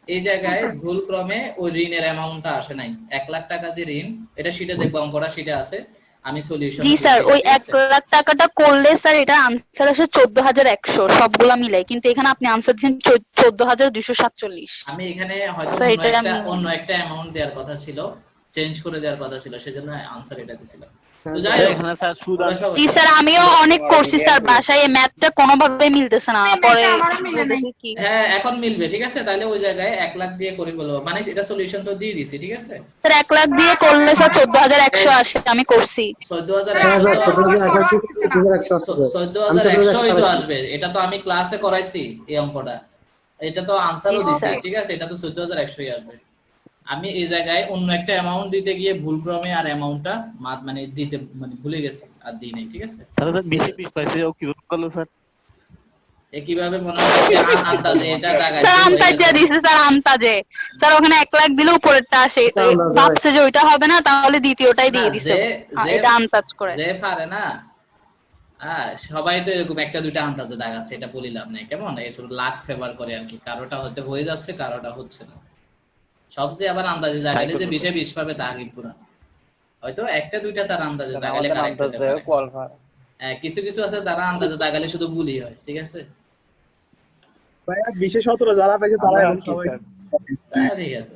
এই জায়গায় ভুল ক্রমে ওই ঋণের অ্যামাউন্টটা আসে নাই। 1 লাখ টাকা যে ঋণ, এটা শীটে দেখবো, অঙ্কটা শীটে আছে, আমি সলিউশন। জি স্যার, ওই 1 লাখ টাকাটা করলে স্যার এটা আনসার আসে 14,100 সবগুলা মিলাই, কিন্তু এখানে আপনি আনসার দিয়েছেন 14,247। আমি এখানে হয়তো অন্য একটা অ্যামাউন্ট দেওয়ার কথা ছিল, চেঞ্জ করে দেওয়ার কথা ছিল, সেজন্য আনসার এটা দিয়েছিলাম। তো যাই হোক, এখানে স্যার সুদ জি স্যার আমিও অনেক করছি স্যার, বাসায় এই ম্যাথটা কোনোভাবেই মিলতেছে না, পরে হ্যাঁ এখন মিলবে। ঠিক আছে, তাহলে ওই জায়গায় 1 লাখ দিয়ে করে বলবো, মানে এটা সলিউশন তো দিয়ে দিছি। ঠিক আছে স্যার 1 লাখ দিয়ে করলে স্যার 14,100 আসে, আমি করছি। 14,100 তো আসবে, এটা তো আমি ক্লাসে করাইছি এই অঙ্কটা, এটা তো আনসারও দিছি। ঠিক আছে, এটা তো 14,100ই আসবে। আমি এই জায়গায় অন্য একটা অ্যামাউন্ট দিতে গিয়ে ভুল ক্রমে আর অ্যামাউন্টটা মানে দিতে ভুলে গেছি, আর দিই নাই। ঠিক আছে, তাহলে স্যার 20 পাইছে, ও কি করলো স্যার? কিভাবে মনে হচ্ছে আন্দাজে এটা দাগাইছে? স্যার আন্তাজে দিছে স্যার, আন্তাজে। স্যার ওখানে 1 লাখ দিলে উপরেরটা আসে, ভাবছে যে ওইটা হবে না, তাহলে দ্বিতীয়টাই দিয়ে দিছে, এটা আন্তাজ করে। যে পারে না, সবাই তো এরকম একটা দুইটা আন্দাজে দাগাচ্ছে, এটা বলি লাভ নাই। কেমন এই লাক ফেভার করে আর কি, কারোটা হয়তো হয়ে যাচ্ছে, কারোটা হচ্ছে না। সবচেয়ে আবার আন্দাজে দাগালে যে 20 পাবে তা কিন্তু না, হয়তো একটা দুইটা তার আন্দাজে দাগালে কারেক্ট হতে পারে। কিছু কিছু আছে যারা আন্দাজে দাগালে শুধু ভুলই হয়। ঠিক আছে, 20-17 যারা পাইছে তারা ঠিক আছে,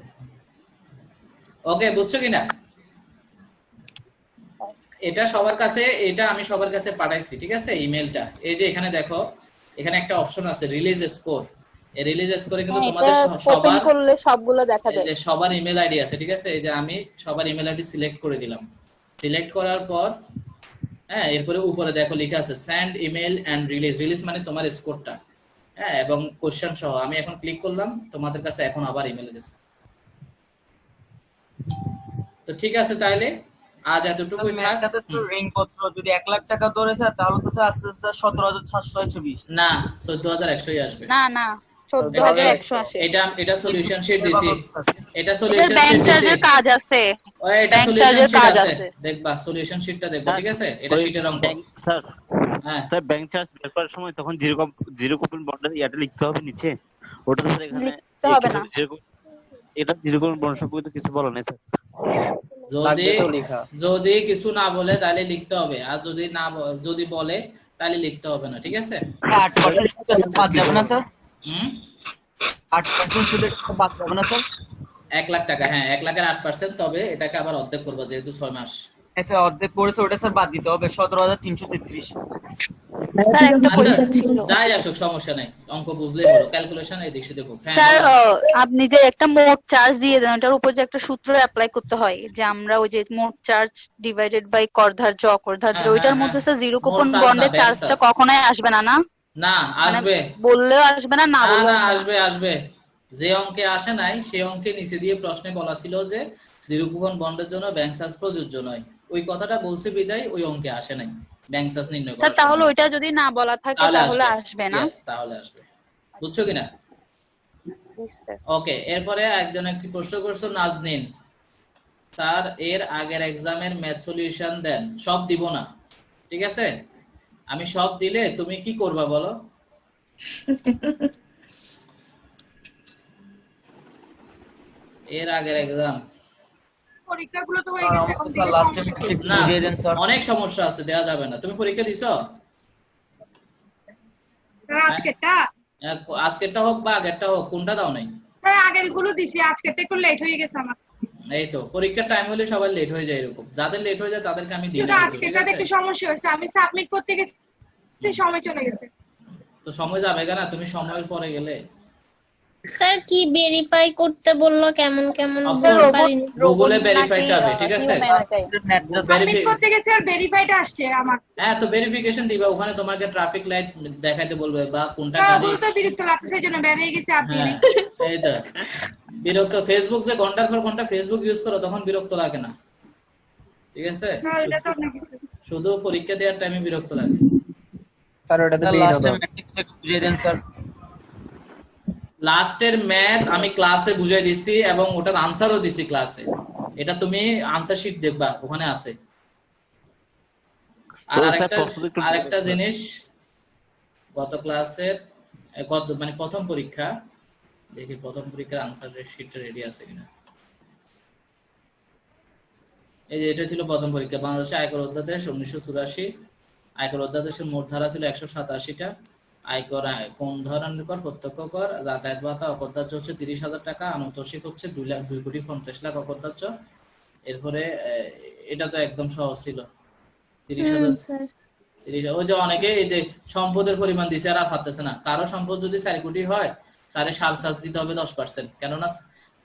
ওকে, বুঝছো কিনা? এটা সবার কাছে, এটা আমি সবার কাছে পাঠাইছি, ঠিক আছে? ইমেলটা এই যে এখানে দেখো, এখানে একটা অপশন আছে রিলিজ স্কোর। এই রিলিজ স্কোরে কিন্তু হ্যাঁ, তোমাদের এটা ওপেন সবার করলে সবগুলো দেখা এই যায়। যে সবার ইমেল আইডি আছে, ঠিক আছে? এই যে আমি সবার ইমেল আইডি সিলেক্ট করে দিলাম। সিলেক্ট করার পর হ্যাঁ, এরপরে উপরে দেখো লেখা আছে send email and release. Release মানে তোমার স্কোরটা, হ্যাঁ, এবং কোশ্চেন সহ। আমি এখন ক্লিক করলাম, তোমাদের কাছে এখন আবার ইমেল গেছে। তো ঠিক আছে, তাইলে আজ এতটুকুই থাক। ম্যাথটাতে তো রিং পত্র যদি 1 লাখ টাকা ধরে স্যার, তাহলে তো স্যার আস্তে আস্তে 17,720। না, 14,100 আসবে। না না, 14,100 আসে। এটা সলিউশন শিট দিছি। এটা এটা সলিউশন ব্যাংক শিট দিছি। চার্জের কাজ আছে। এটা ব্যাংক সলিউশন চার্জের শিট কাজ আছে, আছে। দেখবা সলিউশন শিটটা দেখবা, ঠিক আছে? এটা ওই শিটের অঙ্ক। ব্যাংক স্যার, হ্যাঁ স্যার ব্যাংক চার্জ বের করার সময় তখন জিরো কুপন বন্ডের ইয়াটা লিখতে হবে নিচে। ওটা তো স্যার এখানে লিখতে হবে না। এটা জিরো কুপন বন্ড সম্পর্কে কিছু বলা নেই স্যার। যদি কিছু না বলে তাহলে লিখতে হবে, আর যদি না যদি বলে তাহলে লিখতে হবে না, ঠিক আছে? 8% সুদ আছে, বাদ যাবে না স্যার? 8% সুদের টাকা বাদ যাবে না স্যার? 1 লাখ টাকা, হ্যাঁ 1 লাখের 8%, তবে এটাকে আবার অর্ধেক করবো যেহেতু 6 মাস। স্যার অর্ধেক পড়েছে, ওটা স্যার বাদ দিতে হবে 17,333। স্যার একটা আচ্ছা, কোশ্চেন ছিল। যাই আসুক সমস্যা নাই, অঙ্ক বুঝলেই হলো, ক্যালকুলেশন এই দিক সেদিক হোক। হ্যাঁ স্যার বলো। আপনি যে একটা মোট চার্জ দিয়ে দেন, ওটার উপর যে একটা সূত্র অ্যাপ্লাই করতে হয়, যে আমরা ওই যে মোট চার্জ ডিভাইডেড বাই করধার্য অকরধার্য, হ্যাঁ, ওইটার হ্যাঁ, মধ্যে হ্যাঁ। স্যার জিরো মোট কুপন চার্জ না, বন্ডের ব্যাংক চার্জটা চার্জ। কখনোই আসবে না, না? না, মানে আসবে। বললেও আসবে না, না না বললেও না, আসবে না। আসবে আসবে। যে অঙ্কে আসে নাই সেই অঙ্কে নিচে দিয়ে প্রশ্নে বলা ছিল যে জিরো কুপন বন্ডের জন্য ব্যাংক চার্জ প্রযোজ্য নয়। ওই কথাটা বলছে বিদায় ওই অঙ্কে আসে নাই ব্যাংক চার্জ নির্ণয় স্যার করার তাহলে সময়। ওইটা যদি না বলা থাকে তাহলে তাহলে আসবে, আসবে না? Yes, তাহলে আসবে। বুঝছো কিনা? জি স্যার। ওকে, এরপরে একজন একটি প্রশ্ন করছো নাজনীন, স্যার এর আগের এক্সামের ম্যাথ সলিউশন দেন। সব দিব না, ঠিক আছে? আমি সব দিলে তুমি কি করবা বলো? এর আগের এক্সাম পরীক্ষাগুলো তো স্যার আমাকে স্যার লাস্ট টাইম একটু না, বুঝিয়ে দেন স্যার। অনেক সমস্যা আছে, দেওয়া যাবে না। তুমি পরীক্ষা দিছো? আজকেরটা আজকেরটা হোক বা আগেরটা হোক, কোনটা দাও নাই? আগের গুলো দিছি, আজকেরটা একটু লেট হয়ে গেছে আমার। এই তো, পরীক্ষার টাইম হলে সবার লেট হয়ে যায়, এরকম যাদের লেট হয়ে যায় তাদেরকে আমি দিই না কিছু, ঠিক আজকেরটা আছে? একটু সমস্যা হয়েছে, আমি সাবমিট করতে গেছি সময় চলে গেছে। তো সময় যাবে না, তুমি সময়ের পরে গেলে। স্যার কি ভেরিফাই করতে বললো, কেমন কেমন Of বলতে course, পারিনি। গুগলে ভেরিফাই চাবে, ঠিক আছে? সাবমিট করতে গেছি আর ভেরিফাইটা আসছে আমার। হ্যাঁ, তো ভেরিফিকেশন দিবা, ওখানে তোমাকে ট্রাফিক লাইট দেখাইতে বলবে বা কোনটা হ্যাঁ, গাড়ি। বলতে বিরক্ত লাগছে, এই জন্য বের হয়ে গেছে আর দিয়ে হ্যাঁ, এই তো বিরক্ত। ফেসবুক যে ঘন্টার পর ঘন্টা ফেসবুক ইউজ করো তখন বিরক্ত লাগে না, ঠিক আছে? হ্যাঁ, এটা তো অনেক কিছু। শুধু পরীক্ষা দেওয়ার টাইমে বিরক্ত লাগে। স্যার লাস্ট টাইম একটু বুঝিয়ে দেন স্যার। লাস্টের ম্যাথ আমি ক্লাসে বুঝাই দিছি এবং ওটার আনসারও দিছি ক্লাসে। এটা তুমি আনসার শিট দেখবা, ওখানে আছে। আর আরেকটা জিনিস, গত ক্লাসের মানে প্রথম পরীক্ষা, দেখি প্রথম পরীক্ষার আনসার শিটটা রেডি আছে কিনা। এই যে এটা ছিল প্রথম পরীক্ষা, বাংলাদেশে আয়কর অধ্যাদেশ 1984। আয়কর অধ্যাদেশের মোট ধারা ছিল 187টা। আয়কর কোন ধরনের কর? প্রত্যক্ষ কর। যাতায়াত ভাতা অকরদার্য হচ্ছে 30,000 টাকা, আনুতোষিক হচ্ছে 2,50,00,000 অকরদার্য। এরপরে এটা তো একদম সহজ ছিল, 30,000। ওই যে অনেকে এই যে সম্পদের পরিমাণ দিছে আর পারতেছে না। কারো সম্পদ যদি 4 কোটি হয় তাহলে সার চার্জ দিতে হবে 10%,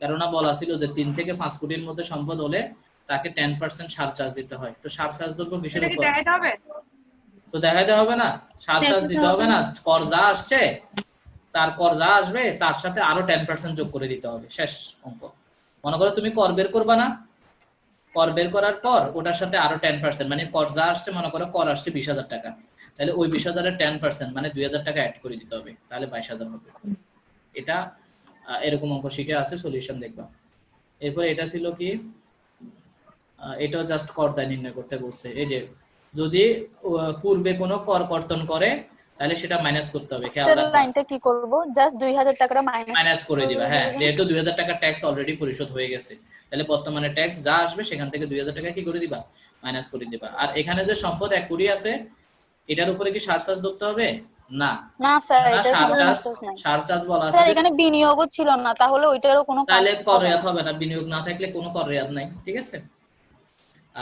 কেননা বলা ছিল যে 3 থেকে 5 কোটির মধ্যে সম্পদ হলে তাকে 10% সার চার্জ দিতে হয়। তো সার চার্জ ধরবো কিসের উপর? তো দেখাইতে হবে না, সার চার্জ দিতে হবে না। কর যা আসছে, তার কর যা আসবে তার সাথে আরো 10% যোগ করে দিতে হবে, শেষ অঙ্ক। মনে করো তুমি কর বের করবা না, কর বের করার পর ওটার সাথে আরো 10%, মানে কর যা আসছে, মনে করো কর আসছে 20,000 টাকা, তাহলে ওই 20,000-এর 10% মানে 2,000 টাকা অ্যাড করে দিতে হবে, তাহলে 22,000 হবে। এটা এরকম অঙ্ক শিটে আছে, সলিউশন দেখবা। এরপরে এটা ছিল কি, এটাও জাস্ট কর দায় নির্ণয় করতে বলছে। এই যে যদি পূর্বে কোনো কর কর্তন করে তাহলে সেটা মাইনাস করতে হবে, খেয়াল রাখবা। লাইনটা কি করব? জাস্ট 2,000 টাকাটা মাইনাস করে দিবা। হ্যাঁ, যেহেতু 2,000 টাকা ট্যাক্স অলরেডি পরিশোধ হয়ে গেছে, তাহলে বর্তমানে ট্যাক্স যা আসবে সেখান থেকে 2,000 টাকা কি করে দিবা? মাইনাস করে দিবা। আর এখানে যে সম্পদ 1 কোটি আছে, এটার উপরে কি সার চার্জ ধরতে হবে? না না স্যার, না, এটা সার চার্জ বলা আছে। স্যার এখানে বিনিয়োগও ছিল না, তাহলে ওইটারও কোনো তাহলে কর রেয়াত হবে না, বিনিয়োগ না থাকলে কোনো কর রেয়াত নাই, ঠিক আছে?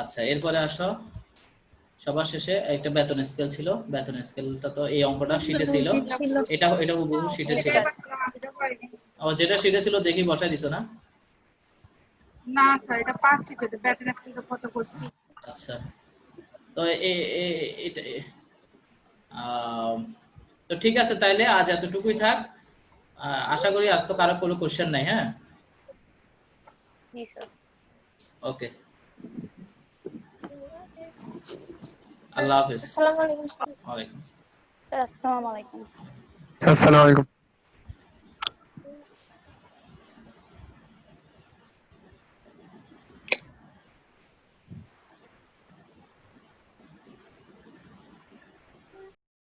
আচ্ছা, এরপরে আসো সবার শেষে একটা বেতন স্কেল ছিল, বেতন স্কেলটা তো এই অঙ্কটা শীটে ছিল, এটা হুবহু শীটে ছিল। আবার যেটা শীটে ছিল দেখি বসাই দিছো না? না স্যার, এটা 5 সিটেতে বেতন স্কেলটা কত করছি। আচ্ছা, তো এটা তো ঠিক আছে, তাইলে আজ এতটুকুই থাক। আশা করি আর তো কারো কোনো কোশ্চেন নাই। হ্যাঁ, জি স্যার। ওকে, আল্লাহ হাফেজ। আসসালামু আলাইকুম স্যার। ওয়ালাইকুম আসসালাম। স্যার আসসালামু আলাইকুম। আসসালামু আলাইকুম।